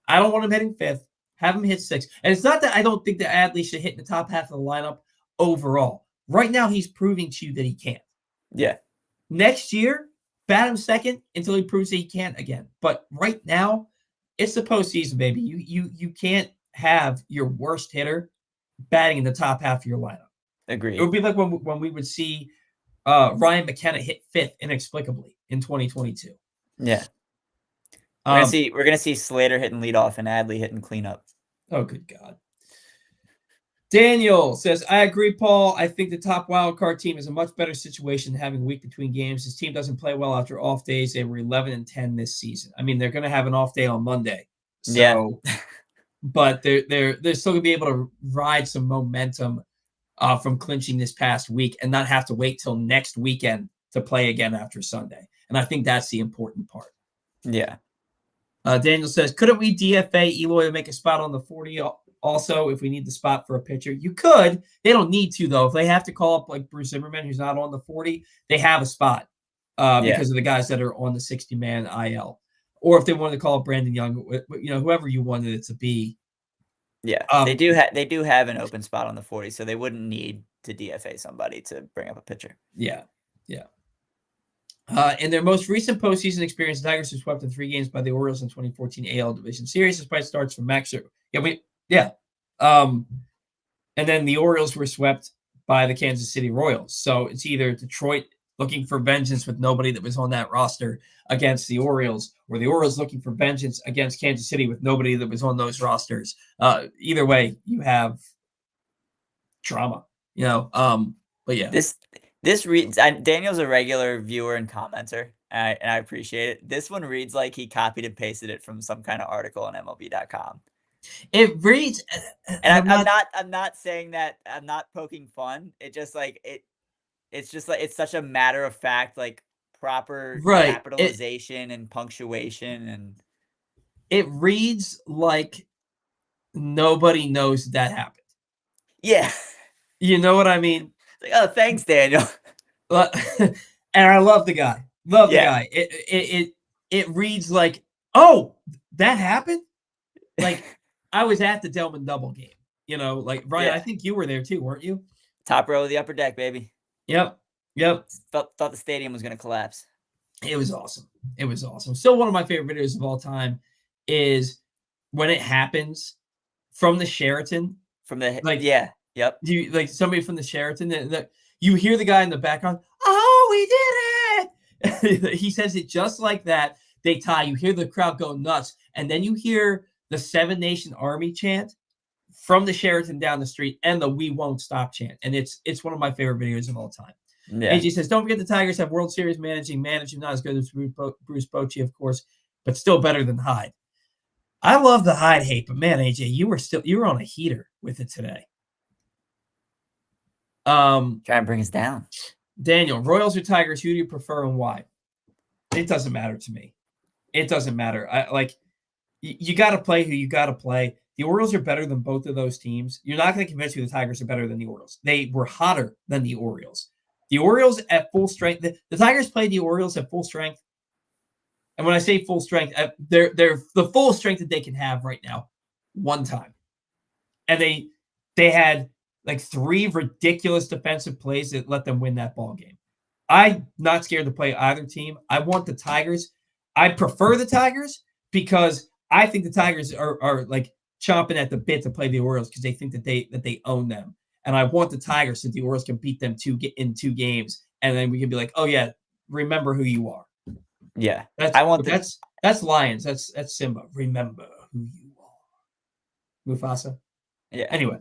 I don't want him hitting fifth. Have him hit sixth. And it's not that I don't think that Adley should hit in the top half of the lineup overall. Right now, he's proving to you that he can't. Yeah. Next year, bat him second until he proves that he can't again. But right now, it's the postseason, baby. You can't have your worst hitter batting in the top half of your lineup. Agreed. It would be like when we would see Ryan McKenna hit fifth inexplicably in 2022. Yeah. We're gonna see Slater hitting leadoff and Adley hitting cleanup. Oh, good God. Daniel says, I agree, Paul. I think the top wildcard team is a much better situation than having a week between games. His team doesn't play well after off days. They were 11-10 this season. I mean, they're going to have an off day on Monday. So, yeah. But they're still going to be able to ride some momentum from clinching this past week and not have to wait till next weekend to play again after Sunday. And I think that's the important part. Yeah. Daniel says, couldn't we DFA Eloy to make a spot on the 40 also if we need the spot for a pitcher? You could. They don't need to, though. If they have to call up like Bruce Zimmerman, who's not on the 40, they have a spot because of the guys that are on the 60-man IL. Or if they wanted to call up Brandon Young, you know, whoever you wanted it to be. Yeah, they do have an open spot on the 40, so they wouldn't need to DFA somebody to bring up a pitcher. Yeah. In their most recent postseason experience, the Tigers were swept in 3 games by the Orioles in 2014 AL Division Series, despite starts from Max Scherzer. And then the Orioles were swept by the Kansas City Royals. So it's either Detroit looking for vengeance with nobody that was on that roster against the Orioles, or the Orioles looking for vengeance against Kansas City with nobody that was on those rosters. Either way, you have drama, but yeah. This reads. Daniel's a regular viewer and commenter, and I appreciate it. This one reads like he copied and pasted it from some kind of article on MLB.com. It reads, And I'm not saying that, I'm not poking fun. It just like it's just like it's such a matter of fact, like proper right. capitalization and punctuation and It reads like nobody knows that happened. yeah. You know what I mean? Like, oh, thanks, Daniel. And I love the guy. Love the Yeah. guy. It reads like, oh, that happened. Like I was at the Delman Double game. Like Brian, I Yeah. think you were there too, weren't you? Top row of the upper deck, baby. Yep. Thought the stadium was gonna collapse. It was awesome. It was awesome. Still one of my favorite videos of all time is when it happens from the Sheraton. From the Like, yeah. Yep. you like somebody from the Sheraton that you hear the guy in the background, oh, we did it. He says it just like that. They tie. You hear the crowd go nuts, and then you hear the Seven Nation Army chant from the Sheraton down the street and the "We Won't Stop" chant, and it's one of my favorite videos of all time. Yeah. AJ says, don't forget the Tigers have World Series managing, not as good as Bruce Bochy, of course, but still better than Hyde. I love the Hyde hate, but man, AJ, you were on a heater with it today. Trying to bring us down. Daniel, Royals or Tigers, who do you prefer and why? It doesn't matter to me. It doesn't matter. You got to play who you got to play. The Orioles are better than both of those teams. You're not going to convince me the Tigers are better than the Orioles. They were hotter than the Orioles. The Orioles at full strength. The Tigers played the Orioles at full strength. And when I say full strength, they're the full strength that they can have right now, one time. And they had like 3 ridiculous defensive plays that let them win that ball game. I'm not scared to play either team. I want the Tigers. I prefer the Tigers because I think the Tigers are like chomping at the bit to play the Orioles because they think that they own them. And I want the Tigers so the Orioles can beat them in 2 games, and then we can be like, oh yeah, remember who you are. Yeah, that's Lions. That's Simba. Remember who you are. Mufasa. Yeah. Anyway,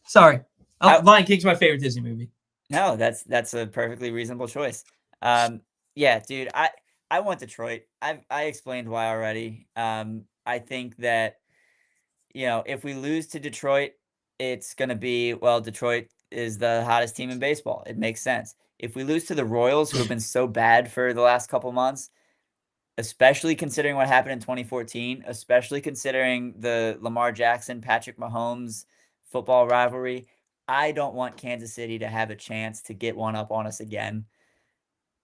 sorry. Lion King's my favorite Disney movie. No, that's a perfectly reasonable choice. Yeah, dude, I want Detroit. I explained why already. I think that if we lose to Detroit, it's gonna be Detroit is the hottest team in baseball. It makes sense. If we lose to the Royals, who have been so bad for the last couple months, especially considering what happened in 2014, especially considering the Lamar Jackson, Patrick Mahomes football rivalry, I don't want Kansas City to have a chance to get one up on us again.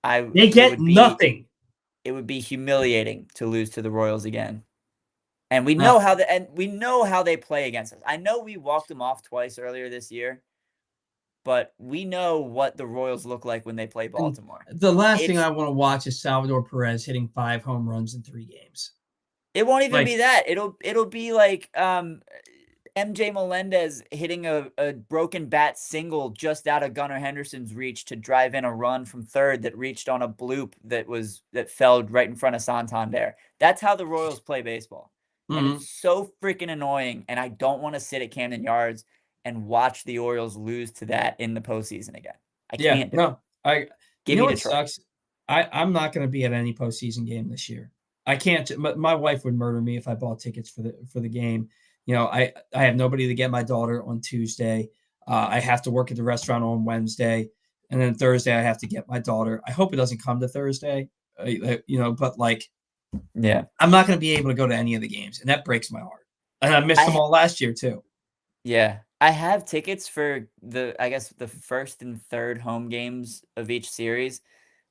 They get nothing. It would be humiliating to lose to the Royals again. And we know how they play against us. I know we walked them off twice earlier this year, but we know what the Royals look like when they play Baltimore. And the last thing I want to watch is Salvador Perez hitting 5 home runs in 3 games. It won't even be that. It'll be like MJ Melendez hitting a broken bat single just out of Gunnar Henderson's reach to drive in a run from third that reached on a bloop that fell right in front of Santander. That's how the Royals play baseball. And it's so freaking annoying, and I don't want to sit at Camden Yards and watch the Orioles lose to that in the postseason again. I can't do it. Give me Detroit. Sucks? I'm not going to be at any postseason game this year. I can't. My wife would murder me if I bought tickets for the game. I have nobody to get my daughter on Tuesday. I have to work at the restaurant on Wednesday, and then Thursday I have to get my daughter. I hope it doesn't come to Thursday, but yeah, I'm not going to be able to go to any of the games, and that breaks my heart. And I missed them all last year too. Yeah, I have tickets for the first and third home games of each series,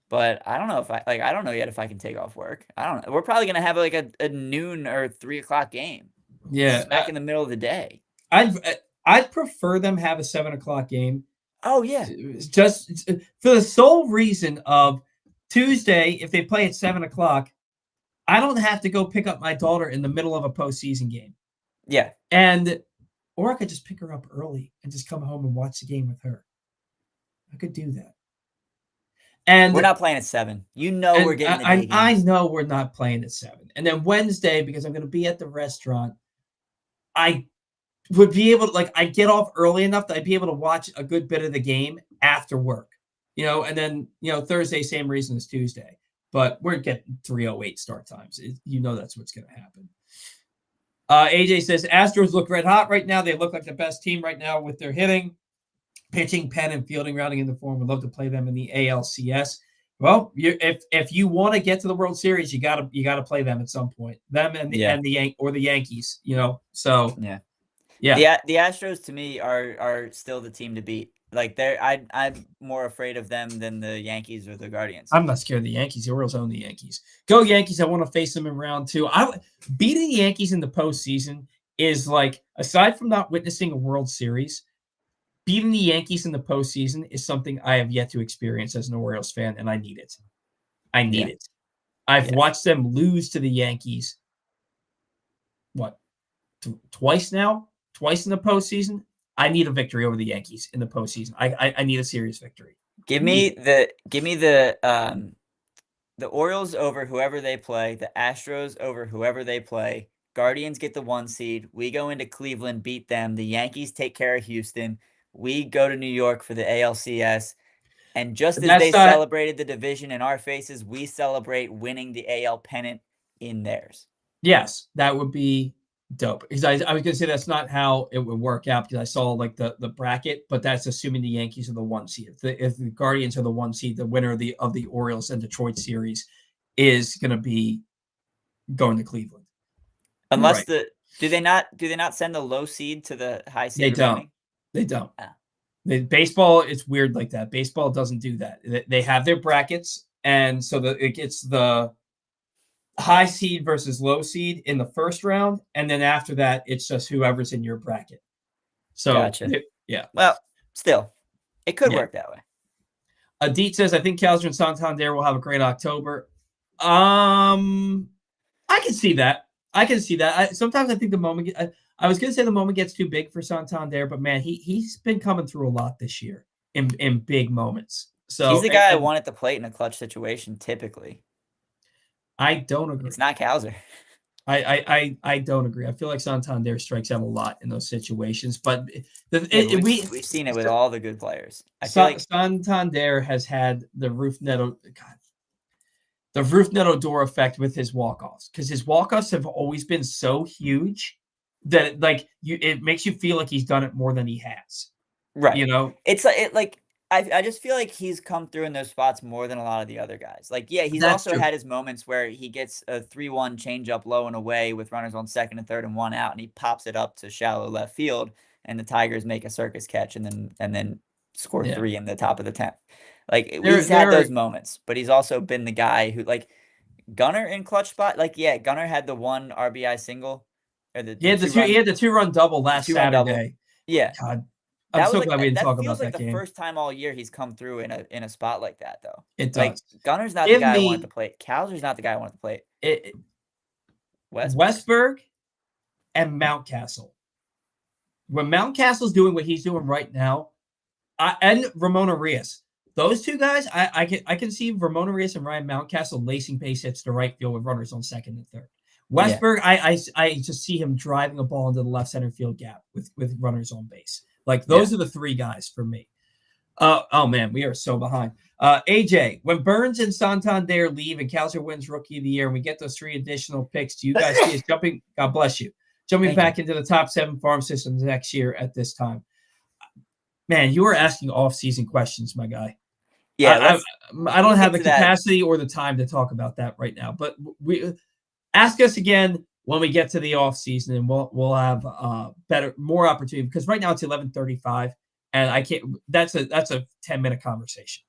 but I don't know if I don't know yet if I can take off work. I don't know. We're probably gonna have like a noon or 3:00 game. Yeah, smack in the middle of the day. I'd prefer them have a 7:00 game. Oh yeah, just for the sole reason of Tuesday. If they play at 7:00, I don't have to go pick up my daughter in the middle of a postseason game. Yeah, or I could just pick her up early and just come home and watch the game with her. I could do that. And We're not playing at 7. You know we're getting the day I games. know we're not playing at 7. And then Wednesday, because I'm going to be at the restaurant, I would be able to, like, I get off early enough that I'd be able to watch a good bit of the game after work, and then, Thursday, same reason as Tuesday. But we're getting 3:08 start times. That's what's going to happen. AJ says Astros look red hot right now. They look like the best team right now with their hitting, pitching, pen, and fielding rounding in the form. Would love to play them in the ALCS. Well, if you want to get to the World Series, you gotta play them at some point. Them and the Yankees. So yeah. The Astros to me are still the team to beat. Like I'm more afraid of them than the Yankees or the Guardians. I'm not scared of the Yankees. The Orioles own the Yankees. Go Yankees! I want to face them in round 2. Beating the Yankees in the postseason is like, aside from not witnessing a World Series, beating the Yankees in the postseason is something I have yet to experience as an Orioles fan, and I need it. I need it. I've watched them lose to the Yankees. What? Twice now? Twice in the postseason? I need a victory over the Yankees in the postseason. I need a serious victory. Give me the Orioles over whoever they play, the Astros over whoever they play. Guardians get the 1 seed. We go into Cleveland, beat them. The Yankees take care of Houston. We go to New York for the ALCS. And just as they celebrated the division in our faces, we celebrate winning the AL pennant in theirs. Yes, that would be dope. Because I was going to say that's not how it would work out, because I saw like the bracket, but that's assuming the Yankees are the 1 seed. If the Guardians are the 1 seed, the winner of the Orioles and Detroit series is going to be going to Cleveland. Unless do they not send the low seed to the high seed? They don't. Baseball, it's weird like that. Baseball doesn't do that. They have their brackets, and so it gets the high seed versus low seed in the first round, and then after that, it's just whoever's in your bracket. So, gotcha. Yeah. Well, still, it could work that way. Adit says, I think Calzer and Santander will have a great October. I can see that. Sometimes I think the moment. I was going to say the moment gets too big for Santander, but man, he's been coming through a lot this year in big moments. So he's the guy I want at the plate in a clutch situation. Typically, I don't agree. It's not Calzer. I don't agree. I feel like Santander strikes out a lot in those situations, but we've seen it with all the good players. I feel like Santander has had the Roof Neto door effect with his walk-offs, because his walk-offs have always been so huge that it makes you feel like he's done it more than he has. Right. It's like I just feel like he's come through in those spots more than a lot of the other guys. Like, yeah, he's also had his moments where he gets a 3-1 changeup low and away with runners on second and third and 1 out, and he pops it up to shallow left field, and the Tigers make a circus catch and then score 3 in the top of the 10th. Like, he's had those moments, but he's also been the guy who, like, Gunnar in clutch spot. Like, yeah, Gunnar had the 1 RBI single. He had the 2-run double last Saturday. Yeah. God. I'm so glad we didn't talk about that game. That feels like the first time all year he's come through in a spot like that, though. It does. Like, Gunner's not the guy I want at the plate. Calzer's not the guy I want at the plate. Westberg and Mountcastle. When Mountcastle's doing what he's doing right now, and Ramon Arias, those two guys, I can see Ramon Arias and Ryan Mountcastle lacing base hits to right field with runners on second and third. Westberg, I just see him driving a ball into the left center field gap with runners on base. Like, those are the 3 guys for me. Oh man, we are so behind. AJ, when Burns and Santander leave and Calzer wins Rookie of the Year and we get those 3 additional picks, do you guys see us jumping? God bless you. Jumping back into the top 7 farm systems next year at this time. Man, you are asking off-season questions, my guy. Yeah, I don't have the capacity or the time to talk about that right now. But we ask us again when we get to the off season, and we'll have more opportunity, because right now it's 11:35, and I can't. That's a 10-minute conversation.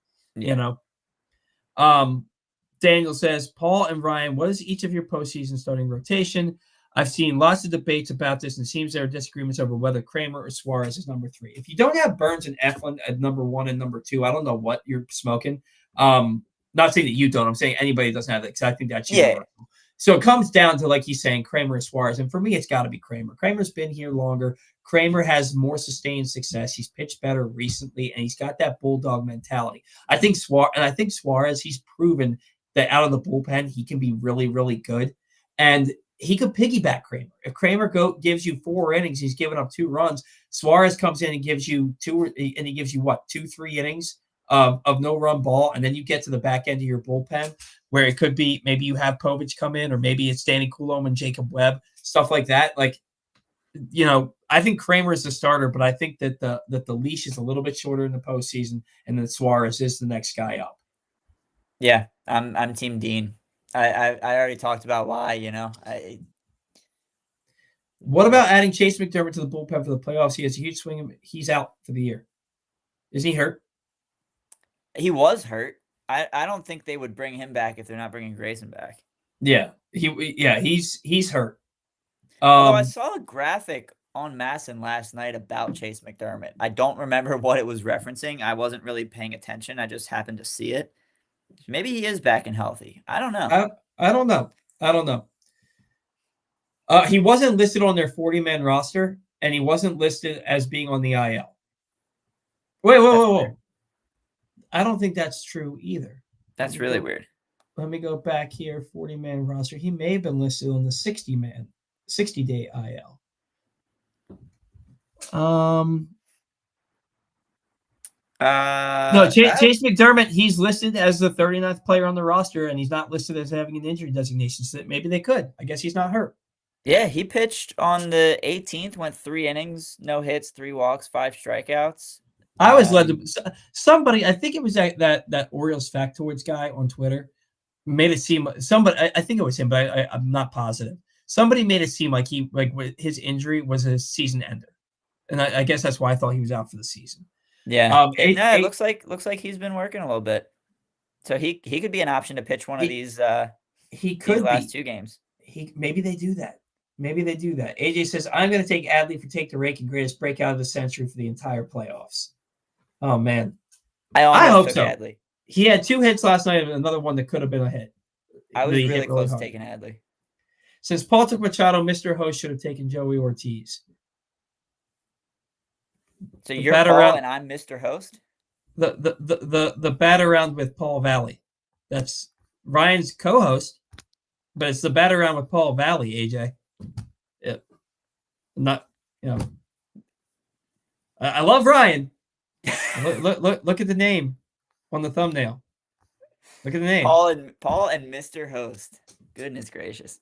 Daniel says, Paul and Ryan, what is each of your postseason starting rotation? I've seen lots of debates about this, and it seems there are disagreements over whether Kramer or Suarez is number 3. If you don't have Burns and Eflin at number 1 and number 2, I don't know what you're smoking. Not saying that you don't. I'm saying anybody doesn't have that, because I think that's universal. So it comes down to, like he's saying, Kramer or Suarez. And for me, it's got to be Kramer. Kramer's been here longer. Kramer has more sustained success. He's pitched better recently, and he's got that bulldog mentality. I think Suarez, he's proven that out of the bullpen, he can be really, really good. And he could piggyback Kramer. If Kramer gives you 4 innings, he's given up 2 runs. Suarez comes in and gives you 2, and he gives you 2-3 innings of no run ball, and then you get to the back end of your bullpen where it could be maybe you have Povich come in, or maybe it's Danny Coulombe and Jacob Webb, stuff like that. Like, I think Kramer is the starter, but I think that the leash is a little bit shorter in the postseason, and then Suarez is the next guy up. Yeah, I'm Team Dean. I already talked about why. What about adding Chase McDermott to the bullpen for the playoffs? He has a huge swing. He's out for the year. Is he hurt? He was hurt. I don't think they would bring him back if they're not bringing Grayson back. Yeah, he's hurt. Although I saw a graphic on Masson last night about Chase McDermott. I don't remember what it was referencing. I wasn't really paying attention. I just happened to see it. Maybe he is back and healthy. I don't know. I don't know. He wasn't listed on their 40-man roster, and he wasn't listed as being on the IL. Wait. I don't think that's true either. That's really weird. Let me go back here. 40-man roster. He may have been listed on the 60-day IL. No, Chase McDermott, he's listed as the 39th player on the roster, and he's not listed as having an injury designation. So maybe they could. I guess he's not hurt. Yeah, he pitched on the 18th, went 3 innings, no hits, 3 walks, 5 strikeouts. I was led to somebody. I think it was that Orioles factoids guy on Twitter made it seem somebody. I think it was him, but I'm not positive. Somebody made it seem like his injury was a season ender, and I guess that's why I thought he was out for the season. Yeah, it looks like he's been working a little bit, so he could be an option to pitch one of these. He could these last 2 games. Maybe they do that. AJ says, I'm going to take Adley for take the rake and greatest breakout of the century for the entire playoffs. Oh, man. I hope so. Adley. He had 2 hits last night and another one that could have been a hit. I was really close to taking Adley. Since Paul took Machado, Mr. Host should have taken Joey Ortiz. So you're Paul and I'm Mr. Host? The bat around with Paul Valley. That's Ryan's co-host, but it's the bat around with Paul Valley, AJ. Yeah. Not, I love Ryan. Look at the name on the thumbnail. Look at the name. Paul and Mr. Host. Goodness gracious.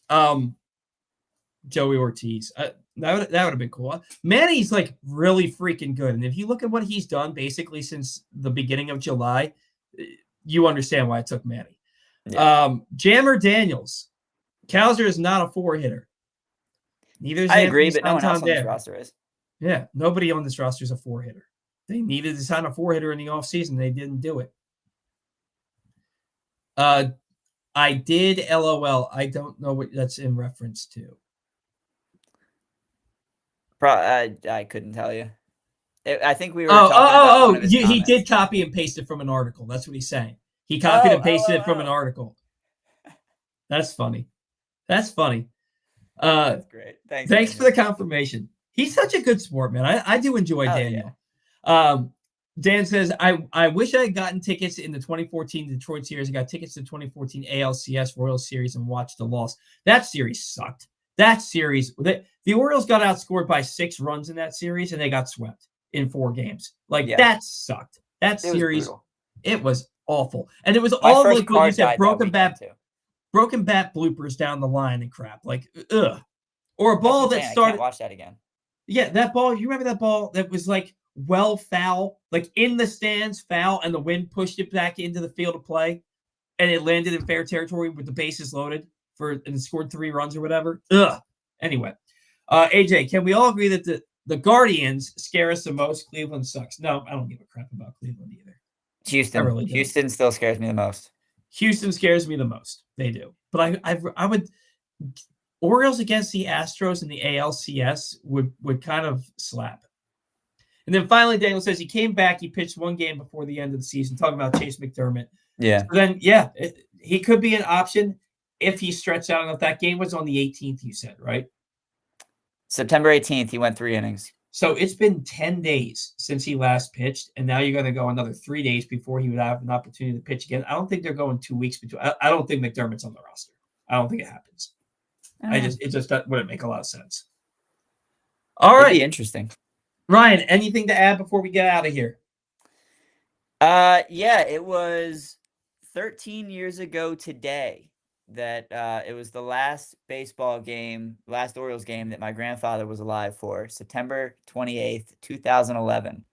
Joey Ortiz. That would have been cool. Manny's like really freaking good, and if you look at what he's done basically since the beginning of July, you understand why I took Manny. Yeah. Jammer Daniels. Kowser is not a 4-hitter. Neither is I agree, but no one else on this roster is. Yeah, nobody on this roster is a 4-hitter. They needed to sign a 4-hitter in the offseason. They didn't do it. I did LOL. I don't know what that's in reference to. I couldn't tell you. I think we were talking about he did copy and paste it from an article. That's what he's saying. He copied and pasted it from an article. That's funny. That's great. Thanks for the confirmation. He's such a good sport, man. I do enjoy Daniel. Yeah. Dan says, I wish I had gotten tickets in the 2014 Detroit series. I got tickets to the 2014 ALCS Royals series and watched the loss. That series sucked. That series, the Orioles got outscored by 6 runs in that series, and they got swept in 4 games. That sucked. That series, it was awful. And it was all like what you said, broken bat bloopers down the line and crap. Like, ugh. Or a ball that started. I can't watch that again. Yeah, that ball. You remember that ball that was like foul, like in the stands, foul, and the wind pushed it back into the field of play, and it landed in fair territory with the bases loaded and scored 3 runs or whatever. Ugh. Anyway, AJ, can we all agree that the Guardians scare us the most? Cleveland sucks. No, I don't give a crap about Cleveland either. Houston still scares me the most. Houston scares me the most. They do, but I would. Orioles against the Astros in the ALCS would kind of slap. And then finally, Daniel says he came back. He pitched 1 game before the end of the season. Talking about Chase McDermott. Yeah. So then, he could be an option. if he stretched out enough. That game was on the 18th, you said, right? September 18th, he went 3 innings. So it's been 10 days since he last pitched, and now you're going to go another 3 days before he would have an opportunity to pitch again. I don't think they're going 2 weeks between. I don't think McDermott's on the roster. I don't think it happens. It just wouldn't make a lot of sense. All right. It'd be interesting. Ryan, anything to add before we get out of here? Yeah, it was 13 years ago today that it was the last last Orioles game that my grandfather was alive for, September 28th, 2011.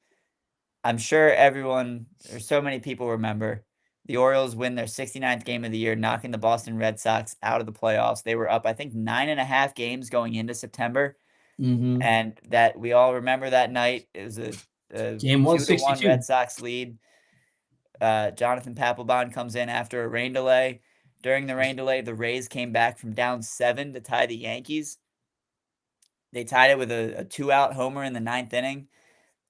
I'm sure there's so many people remember. The Orioles win their 69th game of the year, knocking the Boston Red Sox out of the playoffs. They were up, I think, 9.5 games going into September. Mm-hmm. And that we all remember that night. It was a Game 2-1 Red Sox lead. Jonathan Papelbon comes in after a rain delay. During the rain delay, the Rays came back from down 7 to tie the Yankees. They tied it with a 2-out homer in the 9th inning.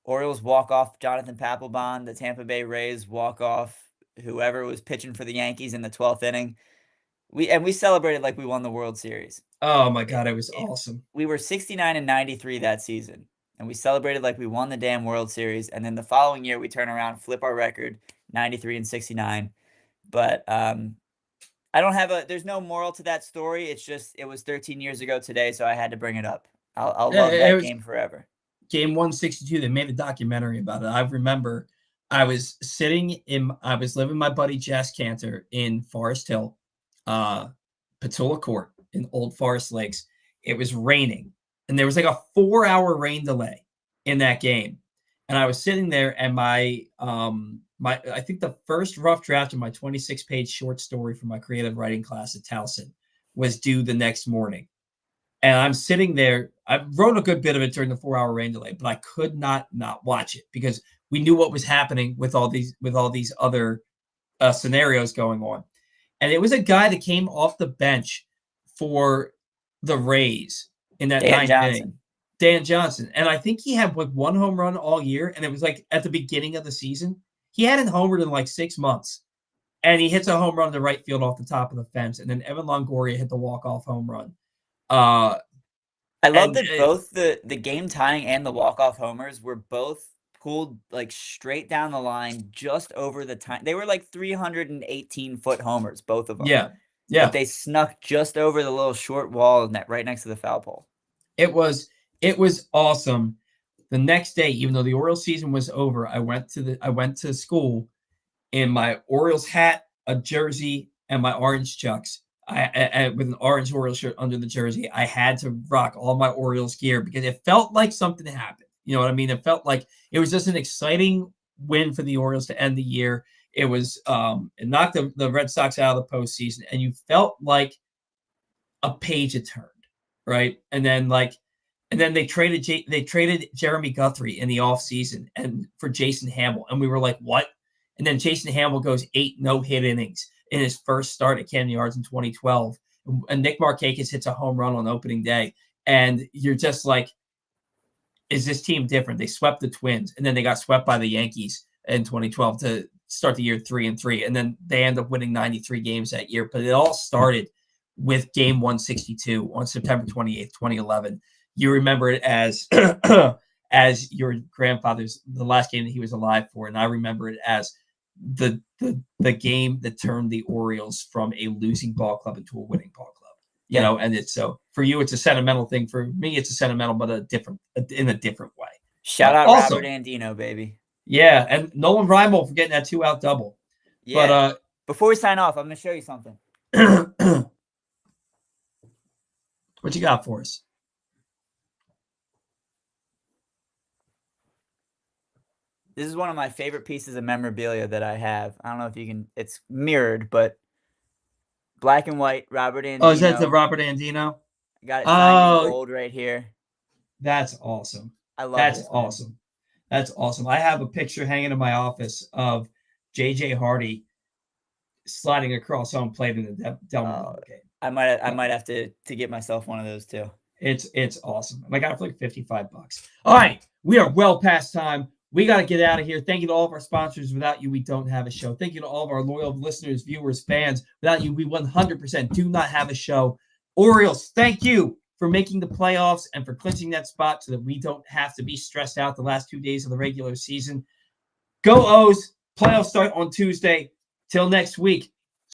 Orioles walk off Jonathan Papelbon. The Tampa Bay Rays walk off whoever was pitching for the Yankees in the 12th inning. We celebrated like we won the World Series. Oh my God, it was awesome. We were 69-93 that season, and we celebrated like we won the damn World Series. And then the following year, we turn around, flip our record, 93-69. But there's no moral to that story. It's just, it was 13 years ago today, so I had to bring it up. I'll love that game forever. Game 162, they made a documentary about it. I remember I was living with my buddy Jess Cantor in Forest Hill, Petula Court in Old Forest Lakes. It was raining, and there was like a 4-hour rain delay in that game. And I was sitting there, and I think the first rough draft of my 26-page short story for my creative writing class at Towson was due the next morning. And I'm sitting there. I wrote a good bit of it during the 4-hour rain delay, but I could not watch it because we knew what was happening with all these other scenarios going on. And it was a guy that came off the bench for the Rays in that 9th inning. Dan Johnson. And I think he had like 1 home run all year. And it was like at the beginning of the season. He hadn't homered in like 6 months. And he hits a home run to right field off the top of the fence. And then Evan Longoria hit the walk-off home run. I love that both the game tying and the walk-off homers were both pulled like straight down the line just over the time. They were like 318-foot homers, both of them. Yeah. But they snuck just over the little short wall right next to the foul pole. It was awesome. The next day, even though the Orioles season was over, I went to school in my Orioles hat, a jersey, and my orange chucks. I with an orange Orioles shirt under the jersey. I had to rock all my Orioles gear because it felt like something happened. You know what I mean? It felt like it was just an exciting win for the Orioles to end the year. It was it knocked the Red Sox out of the postseason, and you felt like a page had turned, right? And then they traded Jeremy Guthrie in the offseason and for Jason Hamill, and we were like, what? And then Jason Hamill goes 8 no-hit innings in his first start at Camden Yards in 2012. And Nick Markakis hits a home run on opening day. And you're just like, is this team different? They swept the Twins, and then they got swept by the Yankees in 2012 to start the year 3-3. And then they end up winning 93 games that year. But it all started with game 162 on September 28th, 2011. You remember it as as your grandfather's, the last game that he was alive for. And I remember it as the game that turned the Orioles from a losing ball club into a winning ball club. You know, and it's so for you, it's a sentimental thing. For me, it's a sentimental, but in a different way. Shout out also, Robert Andino, baby. Yeah, and Nolan Reimel for getting that 2-out double. Yeah. But before we sign off, I'm going to show you something. What you got for us? This is one of my favorite pieces of memorabilia that I have. I don't know if you can. It's mirrored, but black and white. Robert Andino. Oh, is that the Robert Andino? I got it signed in gold right here. That's awesome. I love That's this, awesome. That's awesome. I have a picture hanging in my office of J.J. Hardy sliding across home plate in the Delmar game. I might have to get myself one of those too. It's awesome. And I got it for like $55. All right, we are well past time. We got to get out of here. Thank you to all of our sponsors. Without you, we don't have a show. Thank you to all of our loyal listeners, viewers, fans. Without you, we 100% do not have a show. Orioles, thank you for making the playoffs and for clinching that spot so that we don't have to be stressed out the last 2 days of the regular season. Go O's. Playoffs start on Tuesday. Till next week.